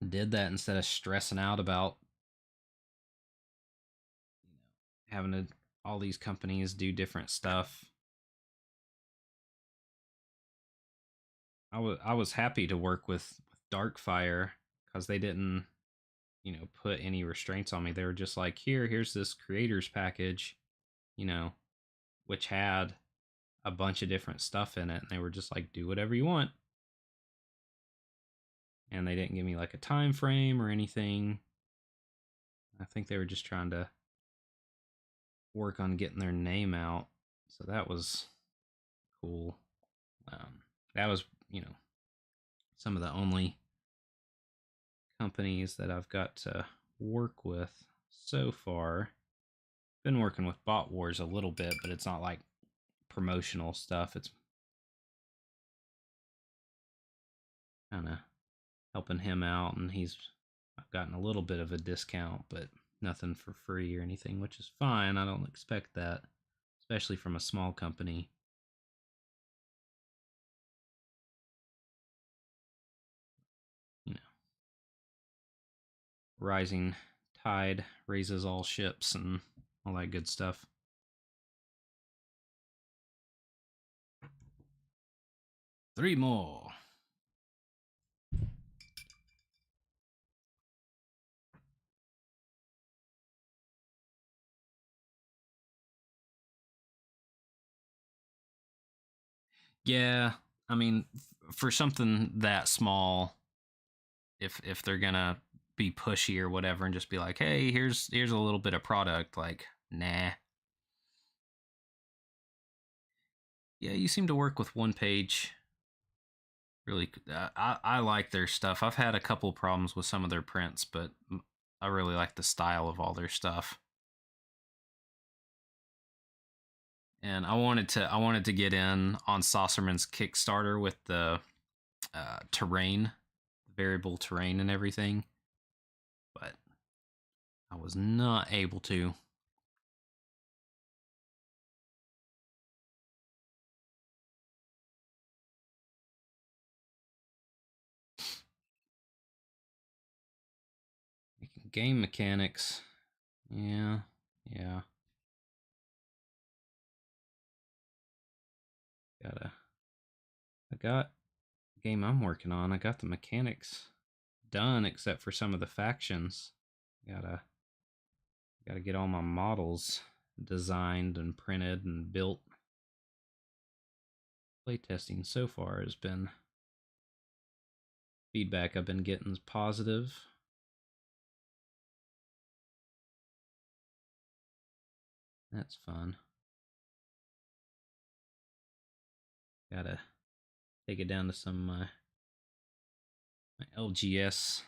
did that instead of stressing out about having to all these companies do different stuff. I was happy to work with Darkfire because they didn't, put any restraints on me. They were just like, here's this creators package, you know, which had a bunch of different stuff in it, and they were just like, do whatever you want. And they didn't give me like a time frame or anything. I think they were just trying to work on getting their name out. So that was cool. That was, some of the only companies that I've got to work with so far. Been working with Bot Wars a little bit, but it's not like promotional stuff. It's kind of helping him out, and I've gotten a little bit of a discount, but nothing for free or anything, which is fine. I don't expect that, especially from a small company. You know, rising tide raises all ships and all that good stuff. Three more. Yeah, I mean, for something that small, if they're gonna be pushy or whatever, and just be like, hey, here's a little bit of product, like, nah. Yeah, you seem to work with one page. Really, I like their stuff. I've had a couple problems with some of their prints, but I really like the style of all their stuff. And I wanted to get in on Saucerman's Kickstarter with the terrain, variable terrain, and everything, but I was not able to. Game mechanics, yeah, yeah. Gotta. I got the game I'm working on. I got the mechanics done, except for some of the factions. Gotta get all my models designed and printed and built. Playtesting so far has been feedback I've been getting is positive. That's fun. Gotta take it down to some my LGS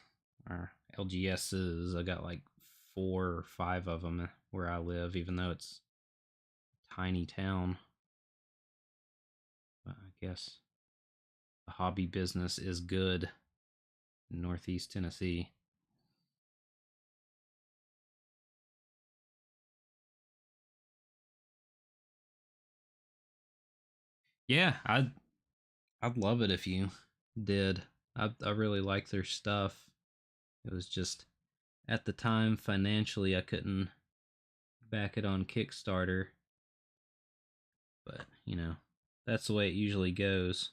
or LGSs. I got like 4 or 5 of them where I live, even though it's a tiny town. But I guess the hobby business is good in Northeast Tennessee. Yeah, I'd love it if you did. I really like their stuff. It was just at the time financially I couldn't back it on Kickstarter, but that's the way it usually goes.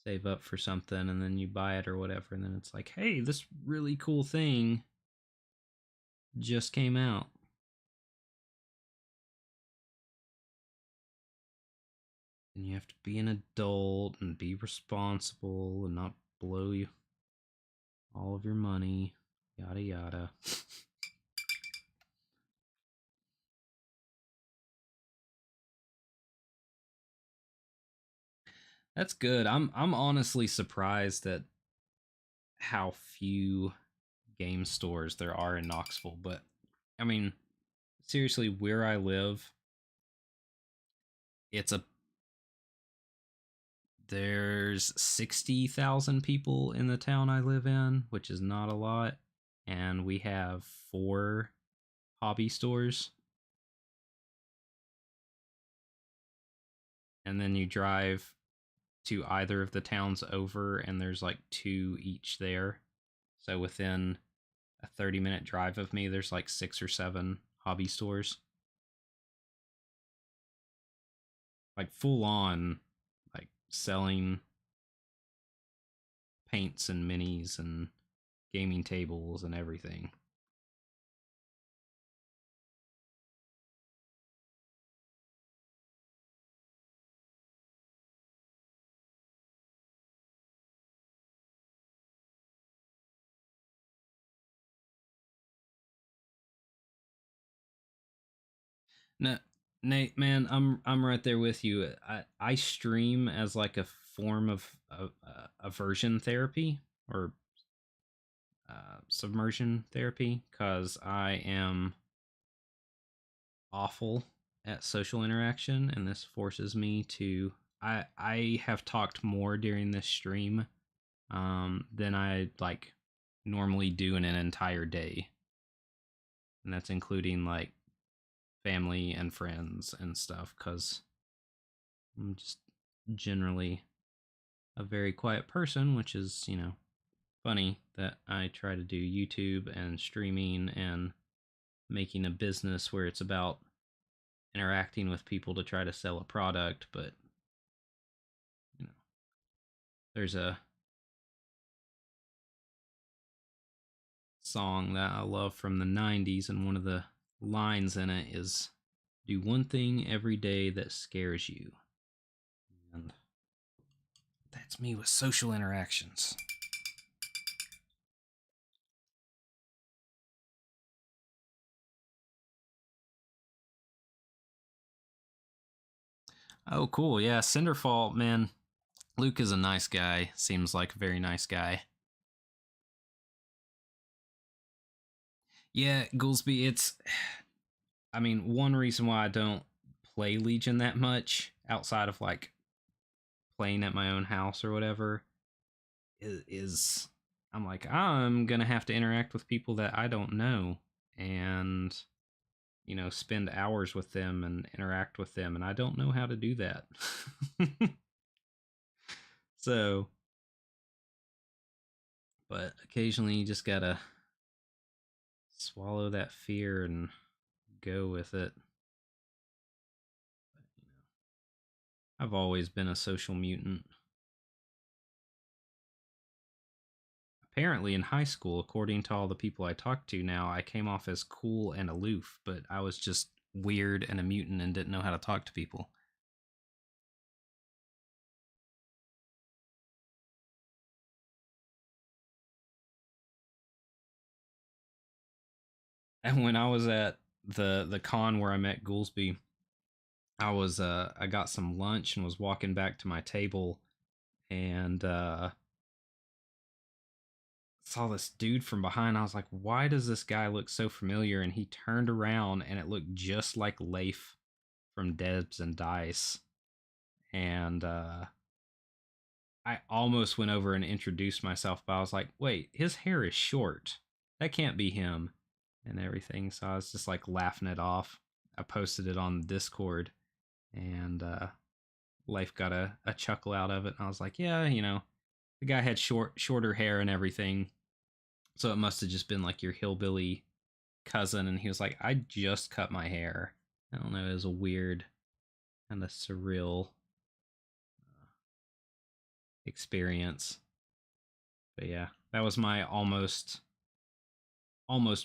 Save up for something and then you buy it or whatever, and then it's like, hey, this really cool thing just came out. And you have to be an adult and be responsible and not blow you all of your money, yada yada. That's good. I'm honestly surprised at how few game stores there are in Knoxville, but I mean, seriously, where I live, it's a there's 60,000 people in the town I live in, which is not a lot, and we have 4 hobby stores. And then you drive to either of the towns over and there's like 2 each there. So within a 30-minute drive of me, there's like 6 or 7 hobby stores. Like full on, like selling paints and minis and gaming tables and everything. No, Nate, man, I'm right there with you. I stream as like a form of aversion therapy or submersion therapy because I am awful at social interaction, and this forces me to. I have talked more during this stream than I like normally do in an entire day, and that's including like family and friends and stuff because I'm just generally a very quiet person, which is funny that I try to do YouTube and streaming and making a business where it's about interacting with people to try to sell a product, but you know, there's a song that I love from the 90s, and one of the lines in it is do one thing every day that scares you. And that's me with social interactions. Oh, cool. Yeah, Cinderfall, man. Luke is a nice guy. Seems like a very nice guy. Yeah, Goolsby, it's. I mean, one reason why I don't play Legion that much outside of like playing at my own house or whatever is I'm like, I'm gonna have to interact with people that I don't know and spend hours with them and interact with them, and I don't know how to do that. So, but occasionally you just gotta swallow that fear and go with it. But, I've always been a social mutant. Apparently, in high school, according to all the people I talk to now, I came off as cool and aloof, but I was just weird and a mutant and didn't know how to talk to people. And when I was at the con where I met Goolsby, I got some lunch and was walking back to my table, and saw this dude from behind. I was like, why does this guy look so familiar? And he turned around and it looked just like Leif from Debs and Dice. And I almost went over and introduced myself, but I was like, wait, his hair is short. That can't be him and everything. So I was just like laughing it off. I posted it on Discord, and Leif got a chuckle out of it. And I was like, yeah, the guy had shorter hair and everything. So it must have just been like your hillbilly cousin. And he was like, I just cut my hair. I don't know. It was a weird, kind of surreal experience. But yeah, that was my almost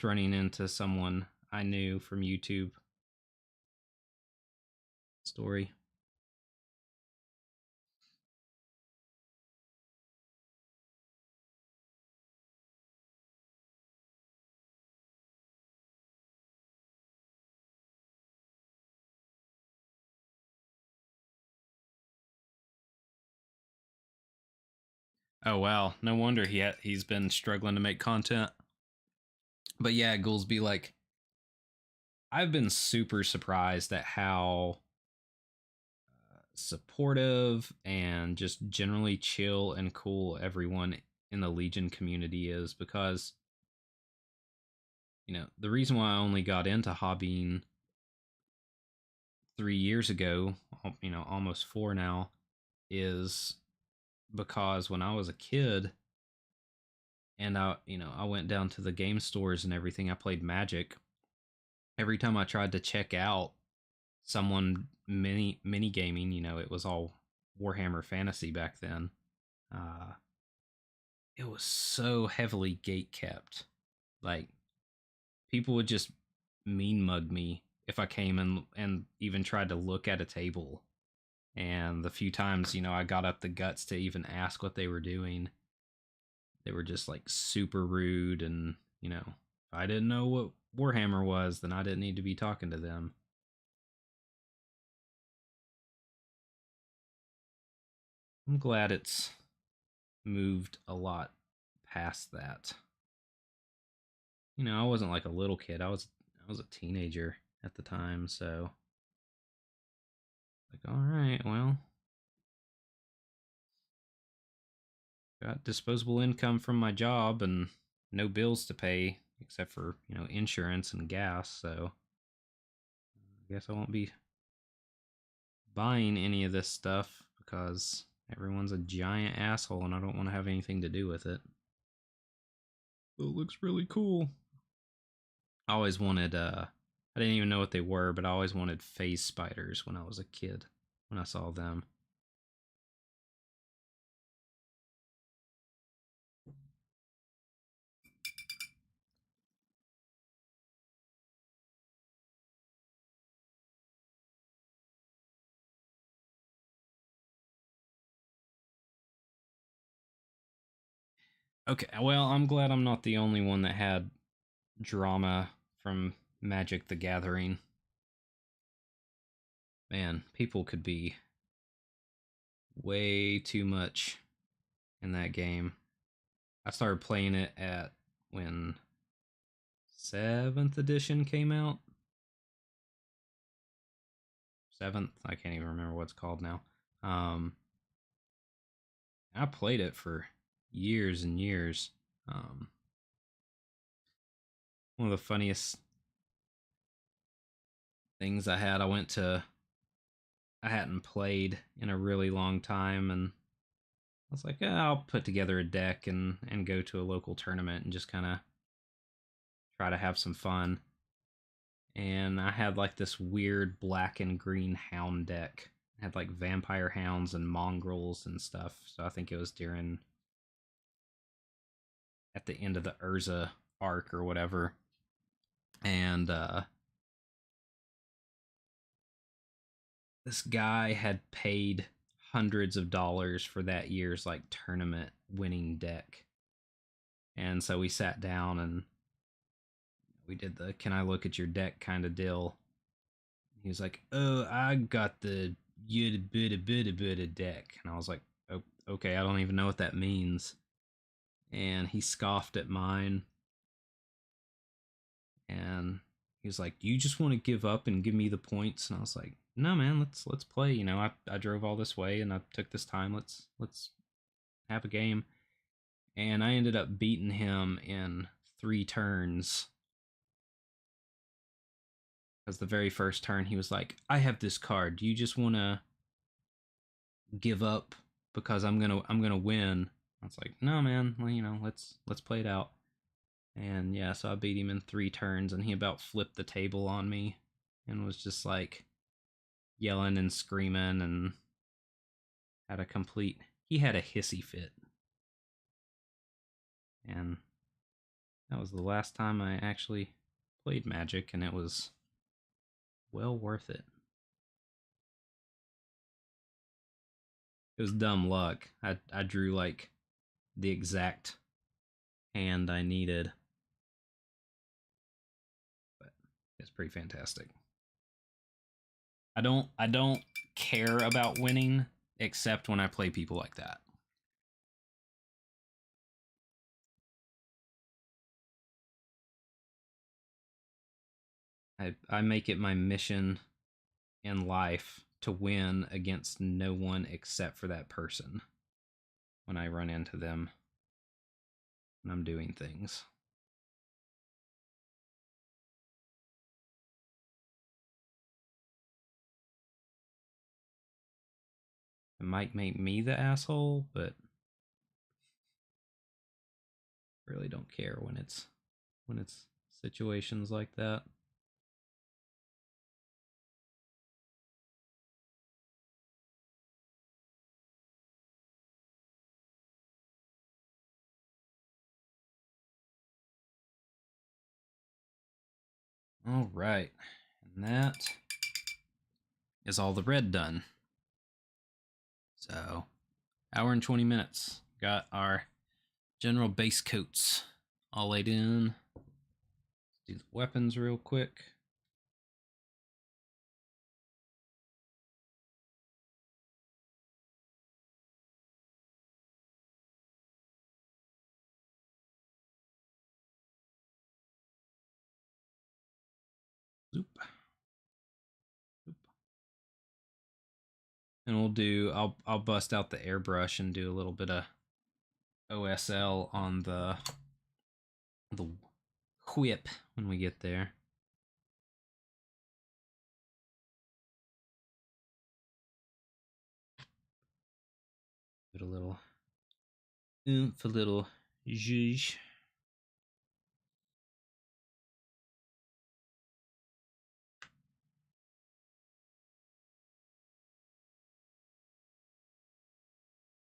running into someone I knew from YouTube story. Oh wow, no wonder he's been struggling to make content. But yeah, Goolsby, like, I've been super surprised at how supportive and just generally chill and cool everyone in the Legion community is, because the reason why I only got into hobbying 3 years ago, almost four now, is because when I was a kid and I went down to the game stores and everything, I played Magic. Every time I tried to check out someone mini gaming, it was all Warhammer Fantasy back then. Uh, it was so heavily gate kept. Like, people would just mean mug me if I came and even tried to look at a table. And the few times, I got up the guts to even ask what they were doing, they were just like super rude. And, if I didn't know what Warhammer was, then I didn't need to be talking to them. I'm glad it's moved a lot past that. I wasn't like a little kid. I was a teenager at the time, so like, all right, well, got disposable income from my job and no bills to pay except for, insurance and gas, so I guess I won't be buying any of this stuff because everyone's a giant asshole and I don't want to have anything to do with it. But it looks really cool. I always wanted I didn't even know what they were, but I always wanted phase spiders when I was a kid when I saw them. Okay, well, I'm glad I'm not the only one that had drama from Magic the Gathering. Man, people could be way too much in that game. I started playing it at when 7th edition came out. 7th, I can't even remember what it's called now. Um, I played it for years and years. Um, One of the funniest things I went to, I hadn't played in a really long time, and I was like, I'll put together a deck and go to a local tournament and just kind of try to have some fun. And I had like this weird black and green hound deck. It had like vampire hounds and mongrels and stuff. So I think it was during at the end of the Urza arc or whatever. And this guy had paid hundreds of dollars for that year's like tournament winning deck. And so we sat down and we did the can I look at your deck kind of deal. He was like, "Oh, I got the yada bida bida bida deck," and I was like, "Oh, okay, I don't even know what that means." And he scoffed at mine, and he was like, "Do you just want to give up and give me the points?" And I was like, "No, man, let's play. You know, I drove all this way and I took this time. Let's have a game." And I ended up beating him in 3 turns. Because the very first turn he was like, "I have this card. Do you just want to give up because I'm gonna win?" I was like, "No, man. Well, you know, let's play it out." And yeah, so I beat him in 3 turns, and he about flipped the table on me, and was just like yelling and screaming, and had a complete. He had a hissy fit, and that was the last time I actually played Magic, and it was well worth it. It was dumb luck. I drew like the exact hand I needed, but it's pretty fantastic. I don't care about winning except when I play people like that. I make it my mission in life to win against no one except for that person when I run into them when I'm doing things. It might make me the asshole, but I really don't care when it's situations like that. All right. And that is all the red done. So, hour and 20 minutes. Got our general base coats all laid in. Let's do the weapons real quick. Zoop. Zoop. And I'll bust out the airbrush and do a little bit of OSL on the whip when we get there. Put a little oomph, a little zhuzh.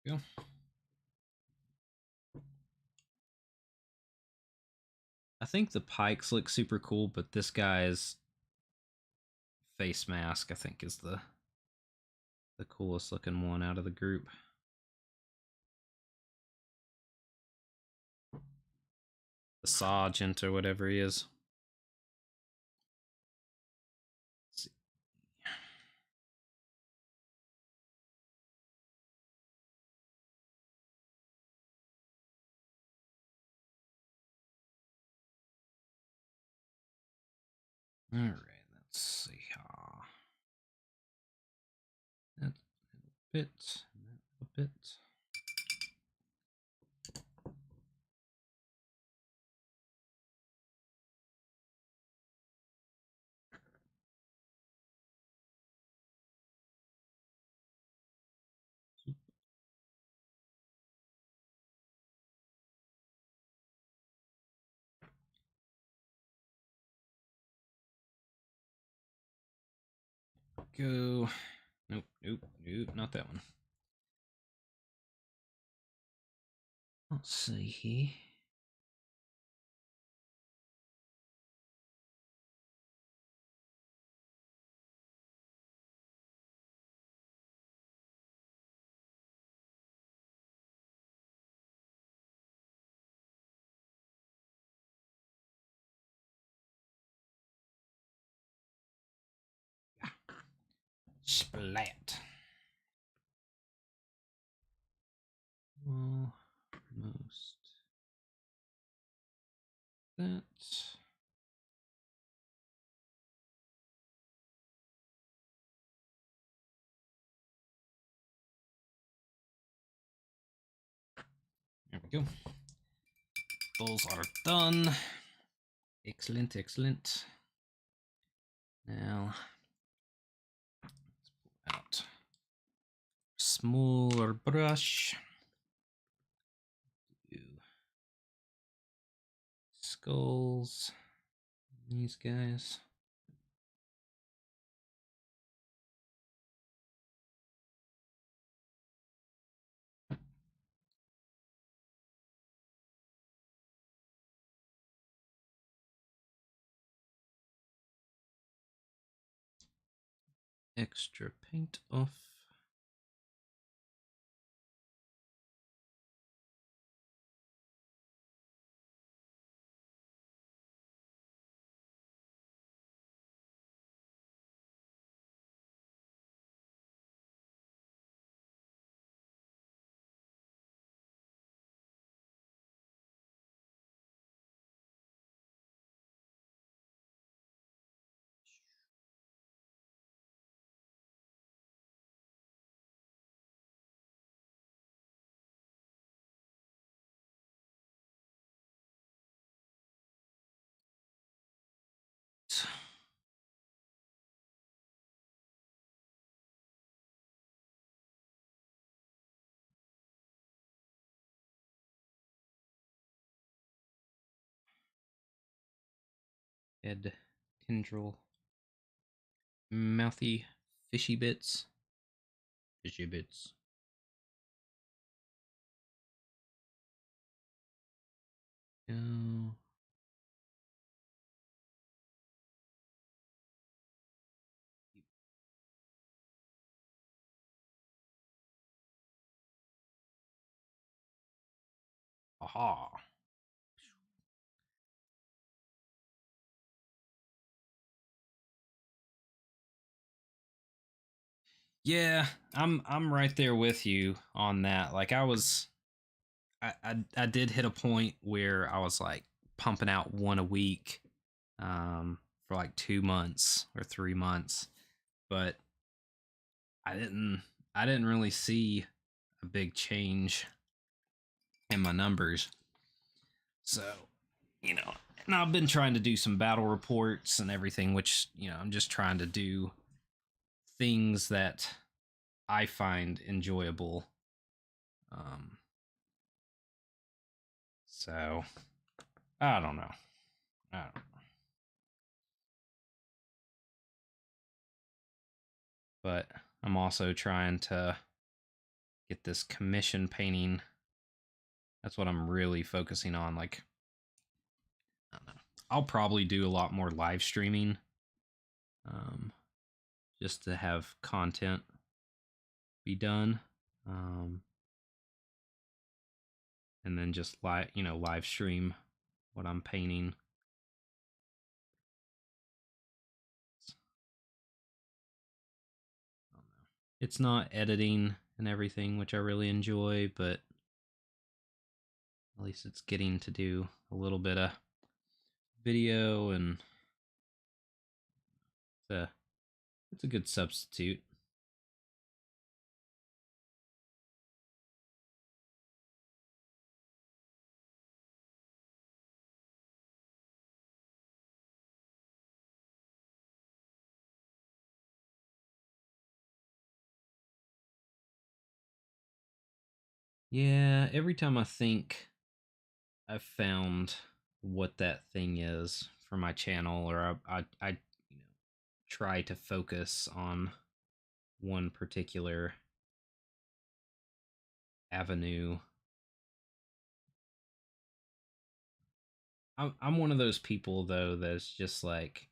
Go. I think the Pykes look super cool, but this guy's face mask I think is the coolest looking one out of the group. The Sergeant or whatever he is. Let's see. All right, let's see. That little bit, that little bit. Go. Nope, nope, nope, not that one. Let's see here. Yeah. Splat. Most that. There we go. Those are done. Excellent, excellent. Now, let's pull out smaller brush. Do skulls. These guys. Extra paint off. Head tendril. Mouthy fishy bits. Fishy bits. Go. Aha. Yeah, I'm right there with you on that. Like I did hit a point where I was like pumping out one a week for like 2 months or 3 months, but I didn't really see a big change in my numbers. So, and I've been trying to do some battle reports and everything, which, I'm just trying to do things that I find enjoyable. So I don't know. I don't know. But I'm also trying to get this commission painting. That's what I'm really focusing on. Like, I don't know. I'll probably do a lot more live streaming, um, just to have content be done, and then just live stream what I'm painting. It's not editing and everything, which I really enjoy, but at least it's getting to do a little bit of video, and it's a good substitute. Yeah, every time I think I've found what that thing is for my channel, or I try to focus on one particular avenue. I'm one of those people though that's just like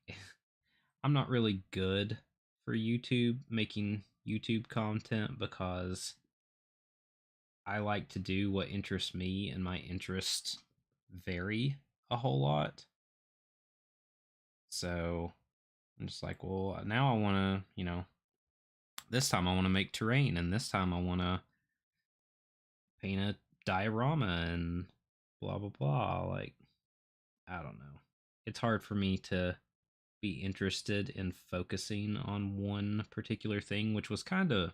I'm not really good for YouTube, making YouTube content, because I like to do what interests me, and my interests vary a whole lot. So I'm just like, well, now I want to, this time I want to make terrain, and this time I want to paint a diorama and blah blah blah. Like, I don't know. It's hard for me to be interested in focusing on one particular thing, which was kind of,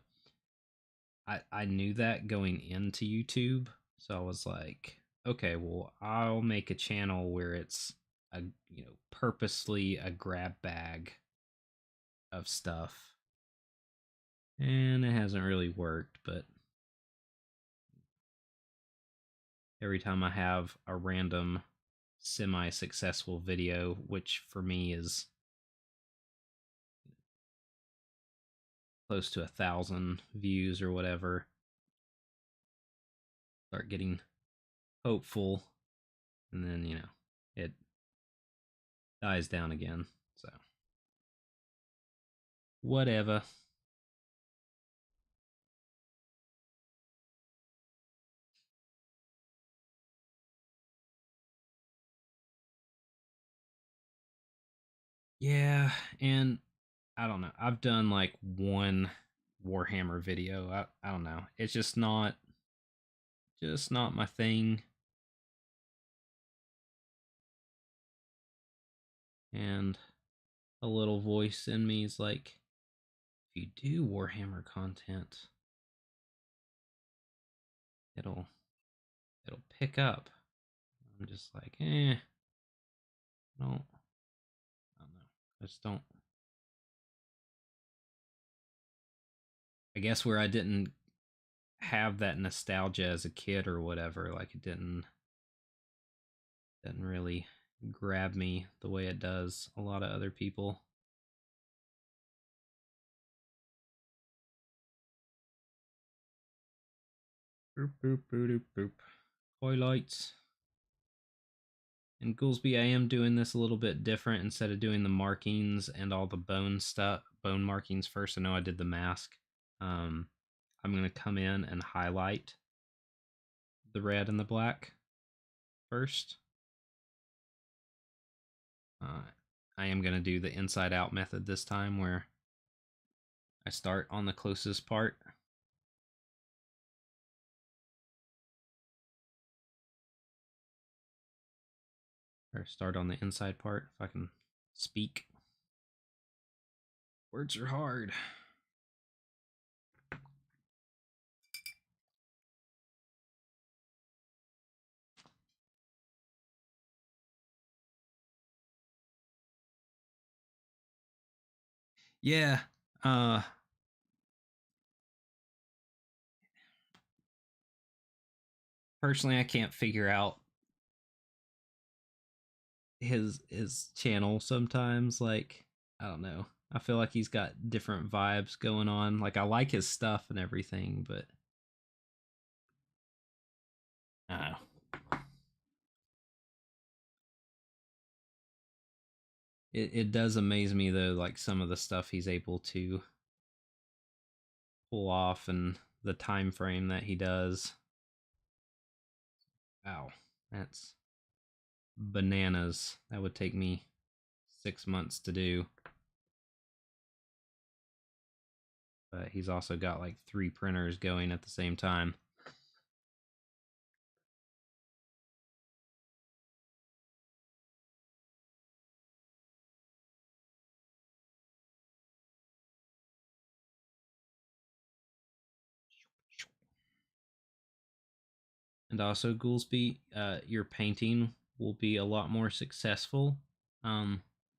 I knew that going into YouTube. So I was like, okay, well, I'll make a channel where it's a, purposely a grab bag of stuff. And it hasn't really worked, but every time I have a random semi-successful video, which for me is close to 1,000 views or whatever, start getting hopeful, and then it dies down again. So whatever. Yeah, and I don't know. I've done like one Warhammer video. I don't know. It's just not my thing. And a little voice in me is like, if you do Warhammer content, it'll pick up. I'm just like, I don't know. I just don't. I guess where I didn't have that nostalgia as a kid or whatever, like it didn't really grab me the way it does a lot of other people. Boop boop boop boop boop. Highlights. In Goolsby, I am doing this a little bit different. Instead of doing the markings and all the bone stuff, bone markings first. I know I did the mask. I'm going to come in and highlight the red and the black first. I am going to do the inside out method this time, where I start on the closest part. Or start on the inside part, if I can speak. Words are hard. Yeah. Personally, I can't figure out his channel sometimes. Like, I don't know. I feel like he's got different vibes going on. Like, I like his stuff and everything, but I don't know. It does amaze me though, like some of the stuff he's able to pull off and the time frame that he does. Wow, that's bananas. That would take me 6 months to do. But he's also got like 3 printers going at the same time. And also, Goolsby, your painting will be a lot more successful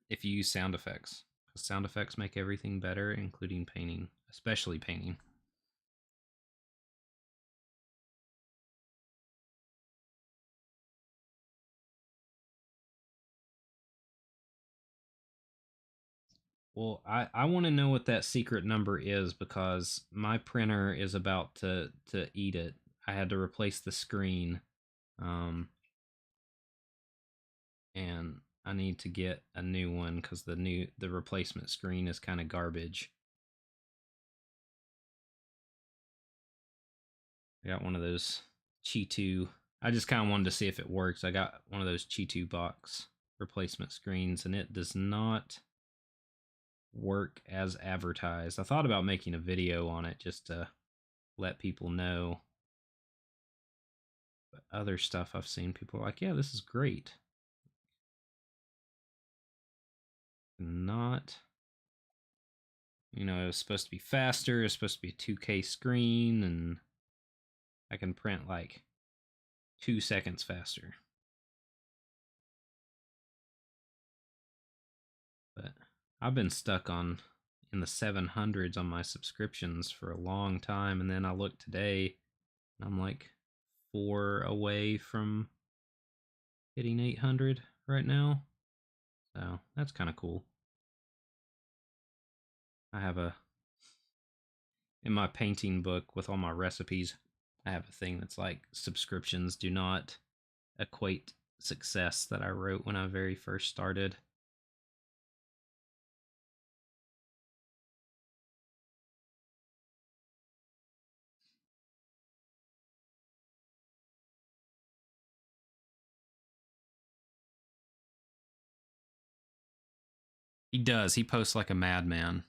if you use sound effects. Because sound effects make everything better, including painting, especially painting. Well, I want to know what that secret number is, because my printer is about to eat it. I had to replace the screen, and I need to get a new one because the replacement screen is kind of garbage. I got one of those Chi2. I just kind of wanted to see if it works. I got one of those Chi2 box replacement screens, and it does not work as advertised. I thought about making a video on it just to let people know. But other stuff I've seen, people are like, yeah, this is great. Not, you know, it was supposed to be faster. It was supposed to be a 2K screen, and I can print like 2 seconds faster. But I've been stuck on in the 700s on my subscriptions for a long time, and then I look today and I'm like 4 away from hitting 800 right now. So that's kind of cool. I have in my painting book with all my recipes, I have a thing that's like subscriptions do not equate success that I wrote when I very first started. He does. He posts like a madman.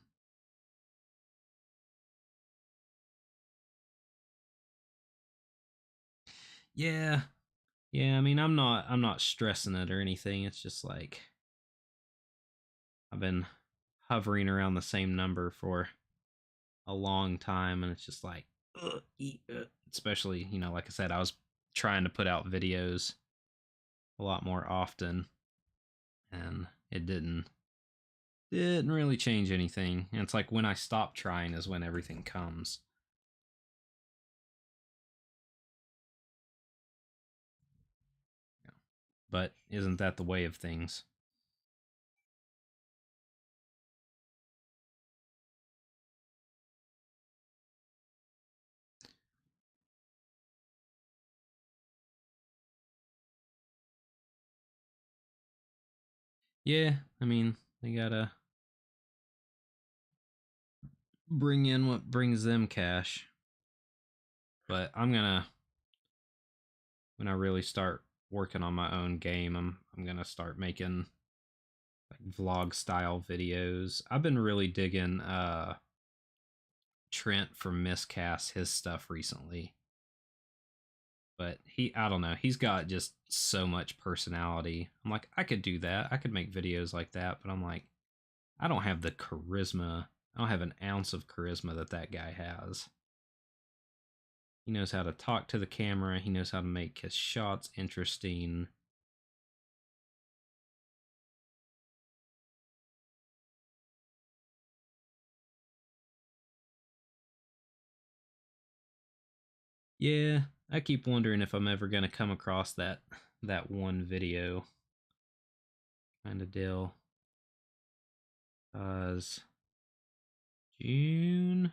Yeah. Yeah, I mean, I'm not stressing it or anything. It's just like I've been hovering around the same number for a long time, and it's just like especially, you know, like I said, I was trying to put out videos a lot more often, and it didn't really change anything. And it's like when I stop trying is when everything comes. Yeah. But isn't that the way of things? Yeah, I mean, they gotta bring in what brings them cash. But when I really start working on my own game, I'm gonna start making like vlog style videos. I've been really digging Trent from Miscast his stuff recently. But I don't know, he's got just so much personality. I'm like, I could do that. I could make videos like that, but I'm like, I don't have the charisma. I don't have an ounce of charisma that guy has. He knows how to talk to the camera. He knows how to make his shots interesting. Yeah, I keep wondering if I'm ever gonna come across that one video kind of deal. Cause June,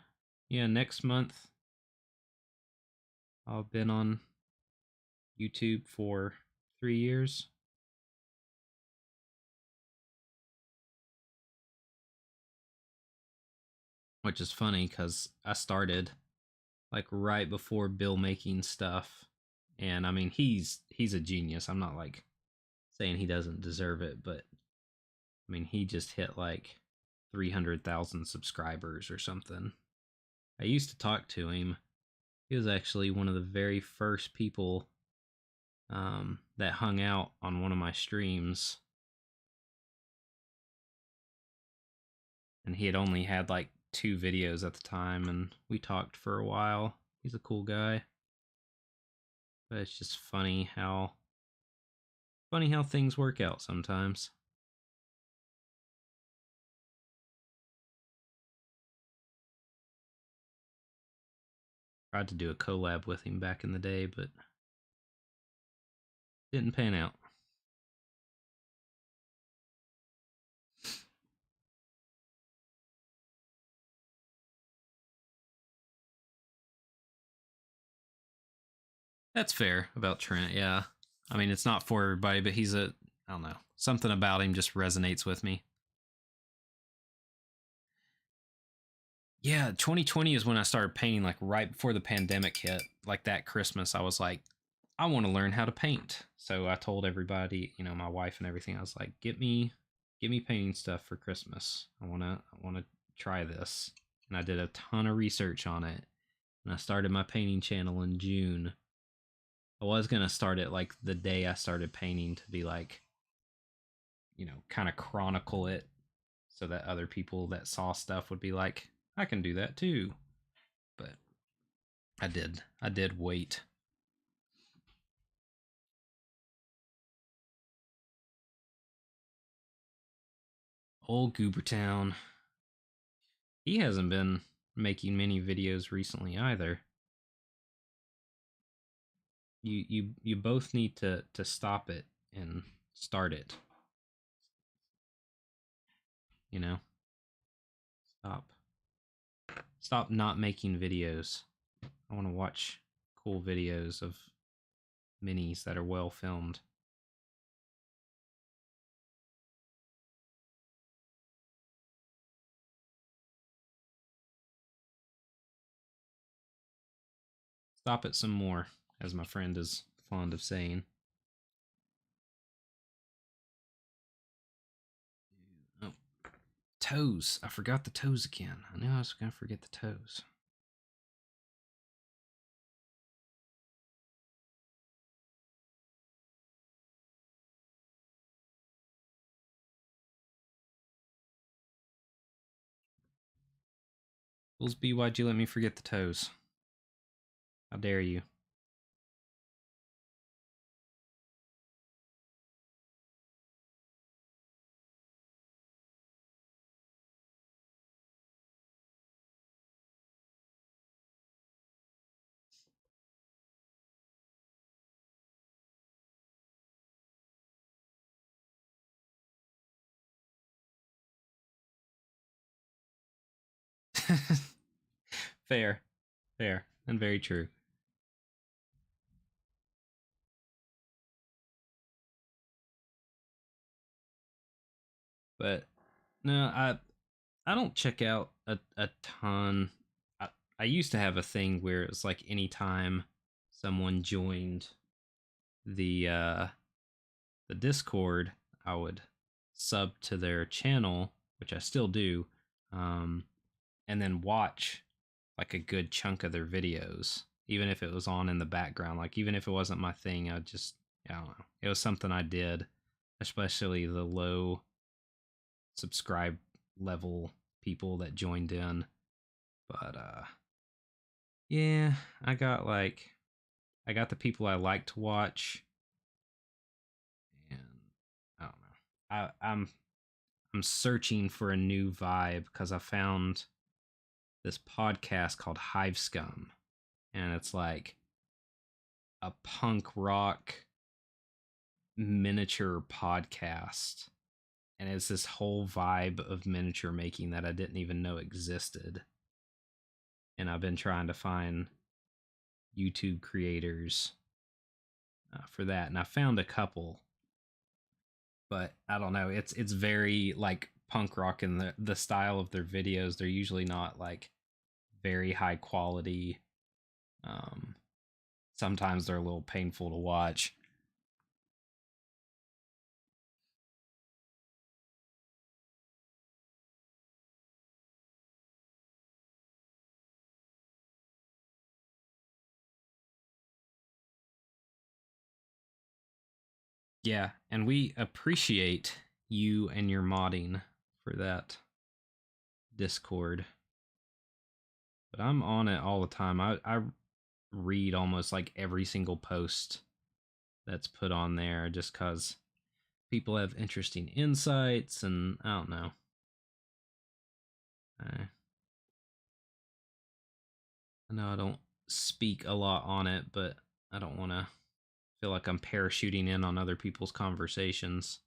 yeah, next month I've been on YouTube for 3 years, which is funny because I started like right before Bill making stuff, and I mean he's a genius. I'm not like saying he doesn't deserve it, but I mean he just hit like 300,000 subscribers or something. I used to talk to him. He was actually one of the very first people that hung out on one of my streams, and he had only had like 2 videos at the time, and we talked for a while. He's a cool guy, but it's just funny how things work out sometimes. Tried to do a collab with him back in the day, but didn't pan out. That's fair about Trent, yeah. I mean, it's not for everybody, but I don't know, something about him just resonates with me. Yeah, 2020 is when I started painting, like right before the pandemic hit. Like that Christmas, I was like, I want to learn how to paint. So I told everybody, you know, my wife and everything, I was like, give me painting stuff for Christmas. I wanna try this. And I did a ton of research on it. And I started my painting channel in June. I was gonna start it like the day I started painting to be like, kind of chronicle it so that other people that saw stuff would be like, I can do that too. But I did wait. Old Goobertown. He hasn't been making many videos recently either. You both need to stop it and start it. You know? Stop not making videos. I want to watch cool videos of minis that are well filmed. Stop it some more, as my friend is fond of saying. Oh, toes. I forgot the toes again. I knew I was going to forget the toes. Willsby, why'd you let me forget the toes? How dare you? Fair. Fair. And very true. But no, I don't check out a ton. I used to have a thing where it was like anytime someone joined the uh the Discord, I would sub to their channel, which I still do, um, and then watch like a good chunk of their videos, even if it was on in the background. Like even if it wasn't my thing, I don't know. It was something I did, especially the low subscribe level people that joined in. But yeah, I got the people I like to watch, and I don't know. I'm searching for a new vibe because I found this podcast called Hive Scum, and it's like a punk rock miniature podcast, and it's this whole vibe of miniature making that I didn't even know existed. And I've been trying to find YouTube creators for that, and I found a couple, but I don't know. It's very like punk rock in the style of their videos. They're usually not like very high quality. Um, Sometimes they're a little painful to watch. Yeah, and we appreciate you and your modding for that Discord. But I'm on it all the time. I read almost like every single post that's put on there just because people have interesting insights, and I don't know. I know I don't speak a lot on it, but I don't want to feel like I'm parachuting in on other people's conversations.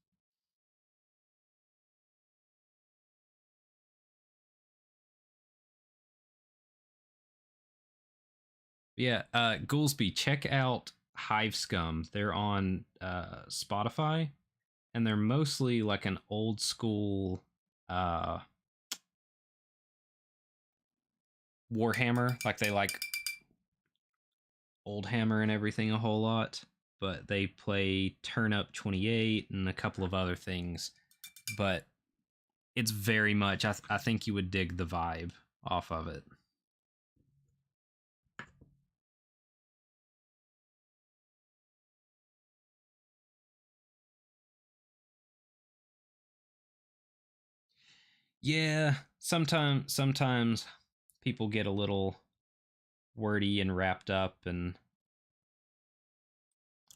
Yeah, Goolsby, check out Hive Scum. They're on Spotify, and they're mostly like an old school uh, Warhammer. Like they like Old Hammer and everything a whole lot, but they play Turn Up 28 and a couple of other things. but it's very much. I think you would dig the vibe off of it. Yeah, sometimes people get a little wordy and wrapped up, and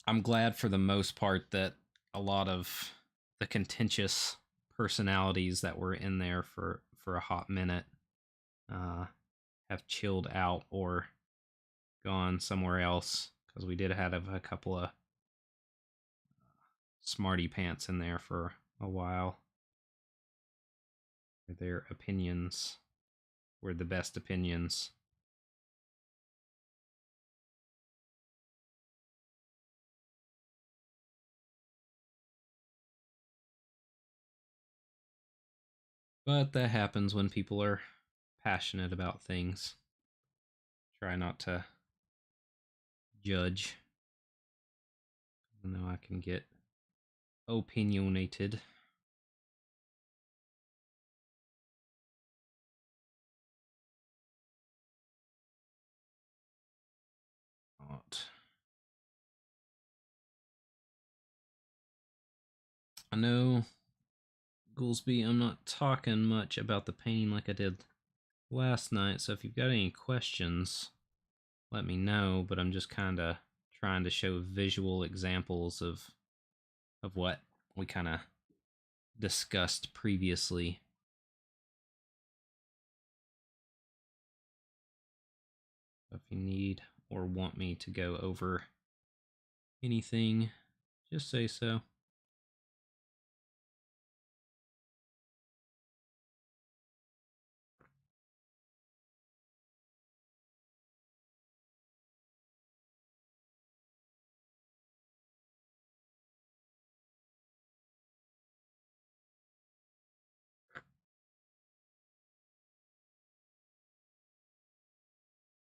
I'm glad for the most part that a lot of the contentious personalities that were in there for a hot minute uh, have chilled out or gone somewhere else, because we did have a couple of smarty pants in there for a while. Their opinions were the best opinions. But that happens when people are passionate about things. Try not to judge, even though I can get opinionated. Not. I know, Goolsby, I'm not talking much about the painting like I did last night, so if you've got any questions, let me know, but I'm just kind of trying to show visual examples of what we kind of discussed previously. If you need or want me to go over anything, just say so.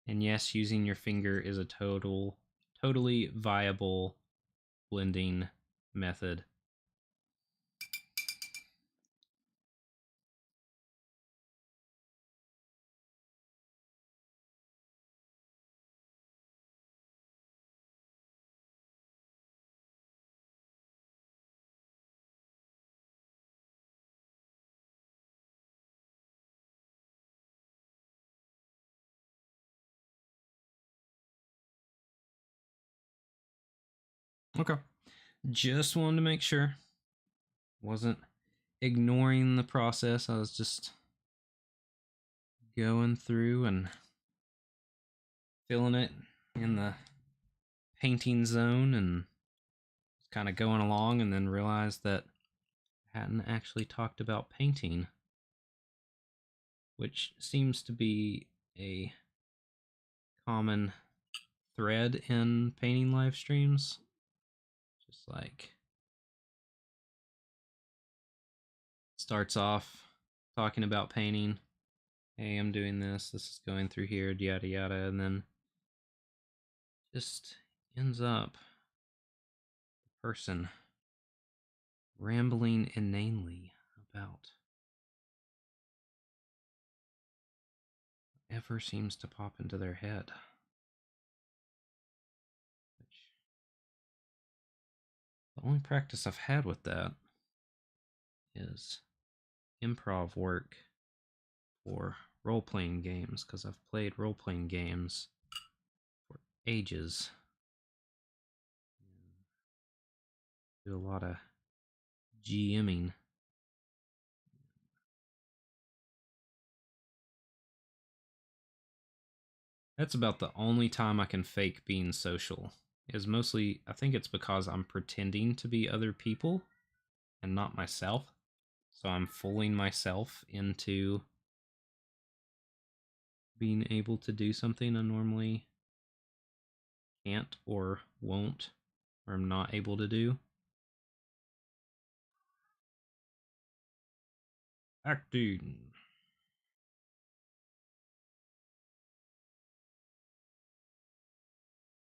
And yes, using your finger is a totally viable blending method. Okay. Just wanted to make sure. Wasn't ignoring the process. I was just going through and filling it in the painting zone and kind of going along, and then realized that I hadn't actually talked about painting, which seems to be a common thread in painting live streams. Just like starts off talking about painting. Hey, I'm doing this. This is going through here, yada yada, and then just ends up the person rambling inanely about whatever seems to pop into their head. Which, the only practice I've had with that is improv work for role playing games, because I've played role playing games for ages. Do a lot of GMing. That's about the only time I can fake being social. Is mostly, I think it's because I'm pretending to be other people and not myself. So I'm fooling myself into being able to do something I normally can't or won't, or I'm not able to do. Acting.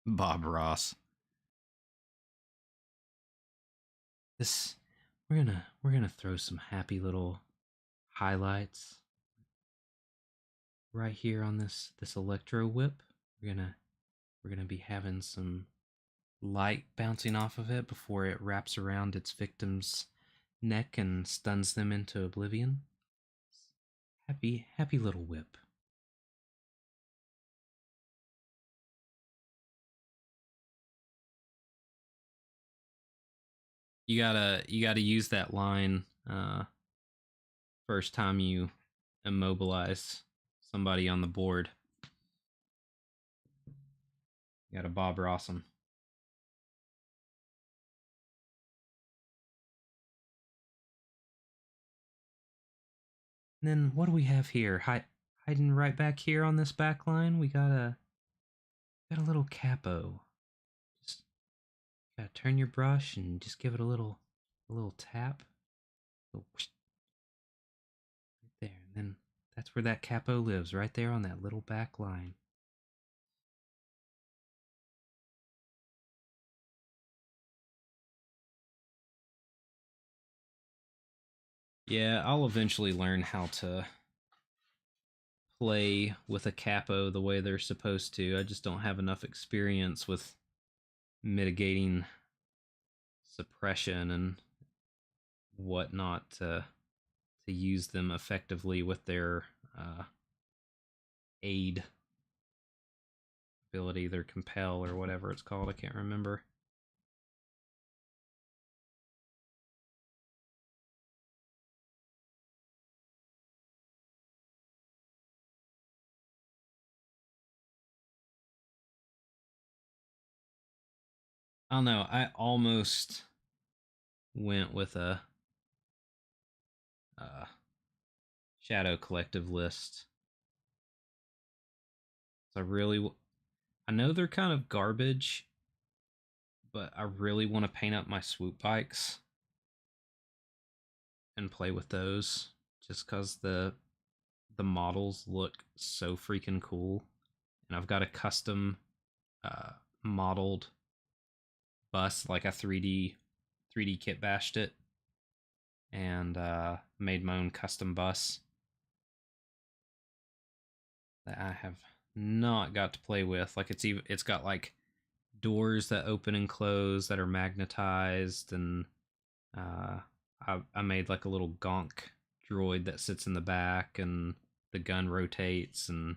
Bob Ross. This we're gonna throw some happy little highlights right here on this electro whip. We're gonna be having some light bouncing off of it before it wraps around its victim's neck and stuns them into oblivion. Happy little whip. You gotta use that line first time you immobilize somebody on the board. You gotta Bob Ross them. And then what do we have here? Hiding right back here on this back line, we got a little capo. Just gotta turn your brush and just give it a little tap. Right there, and then that's where that capo lives, right there on that little back line. Yeah, I'll eventually learn how to play with a capo the way they're supposed to. I just don't have enough experience with mitigating suppression and whatnot to use them effectively with their aid ability, their compel or whatever it's called. I can't remember. I don't know. I almost went with a uh, Shadow Collective list. I really, I know they're kind of garbage, but I really want to paint up my swoop bikes and play with those, just because the models look so freaking cool. And I've got a custom uh, modeled bus, like a 3D kit bashed it, and made my own custom bus that I have not got to play with. Like it's got like doors that open and close that are magnetized, and uh, I made like a little gonk droid that sits in the back, and the gun rotates, and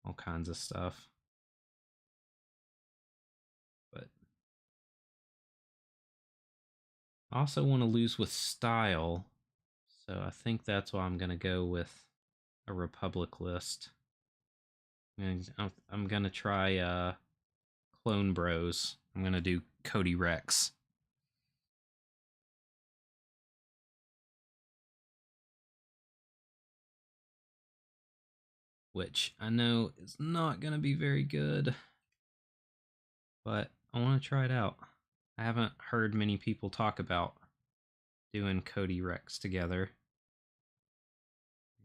all kinds of stuff. But I also want to lose with style, so I think that's why I'm gonna go with a Republic list. I'm gonna try Clone Bros. I'm gonna do Cody Rex. Which I know is not gonna be very good, but I want to try it out. I haven't heard many people talk about doing Cody Rex together,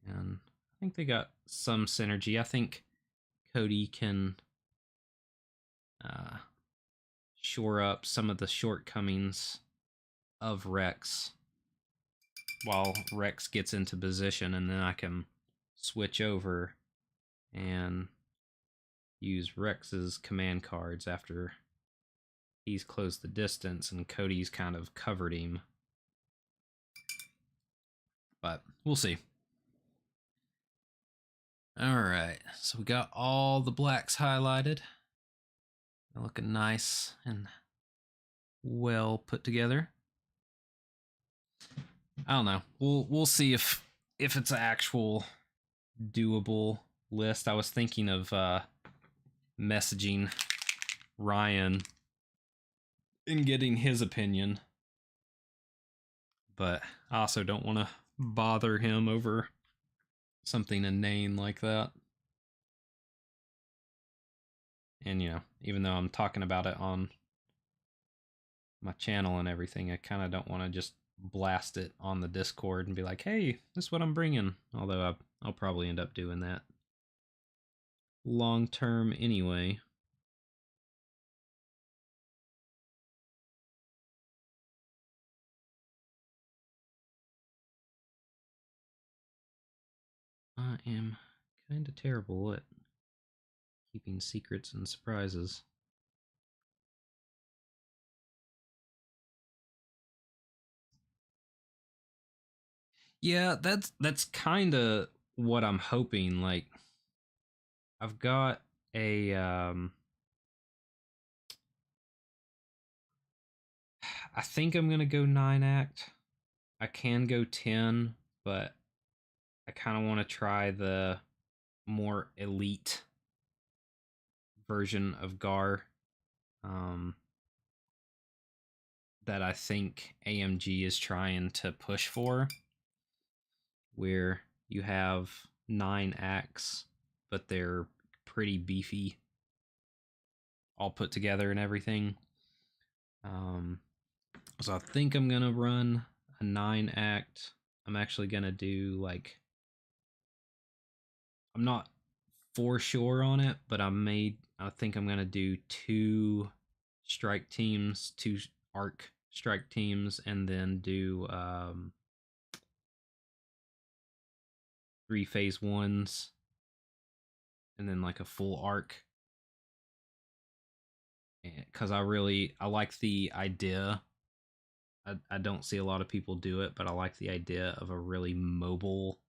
and I think they got some synergy. I think Cody can uh, shore up some of the shortcomings of Rex while Rex gets into position, and then I can switch over and use Rex's command cards after he's closed the distance and Cody's kind of covered him. But we'll see. All right, so we got all the blacks highlighted. They're looking nice and well put together. I don't know. We'll see if it's an actual doable list. I was thinking of messaging Ryan and getting his opinion, but I also don't want to bother him over something inane like that. And even though I'm talking about it on my channel and everything, I kind of don't want to just blast it on the Discord and be like, hey, this is what I'm bringing. Although I'll probably end up doing that long term anyway. I am kind of terrible at keeping secrets and surprises. Yeah, that's kind of what I'm hoping. Like, I've got a I think I'm gonna go 9 act. I can go 10, but I kind of want to try the more elite version of Gar. Um, that I think AMG is trying to push for, where you have 9 acts, but they're pretty beefy, all put together and everything. Um, so I think I'm gonna run a 9 act. I'm actually gonna do like, I'm not for sure on it, but I think I'm gonna do 2 strike teams, 2 arc strike teams, and then do 3 phase 1s, and then like a full arc. Because I like the idea. I don't see a lot of people do it, but I like the idea of a really mobile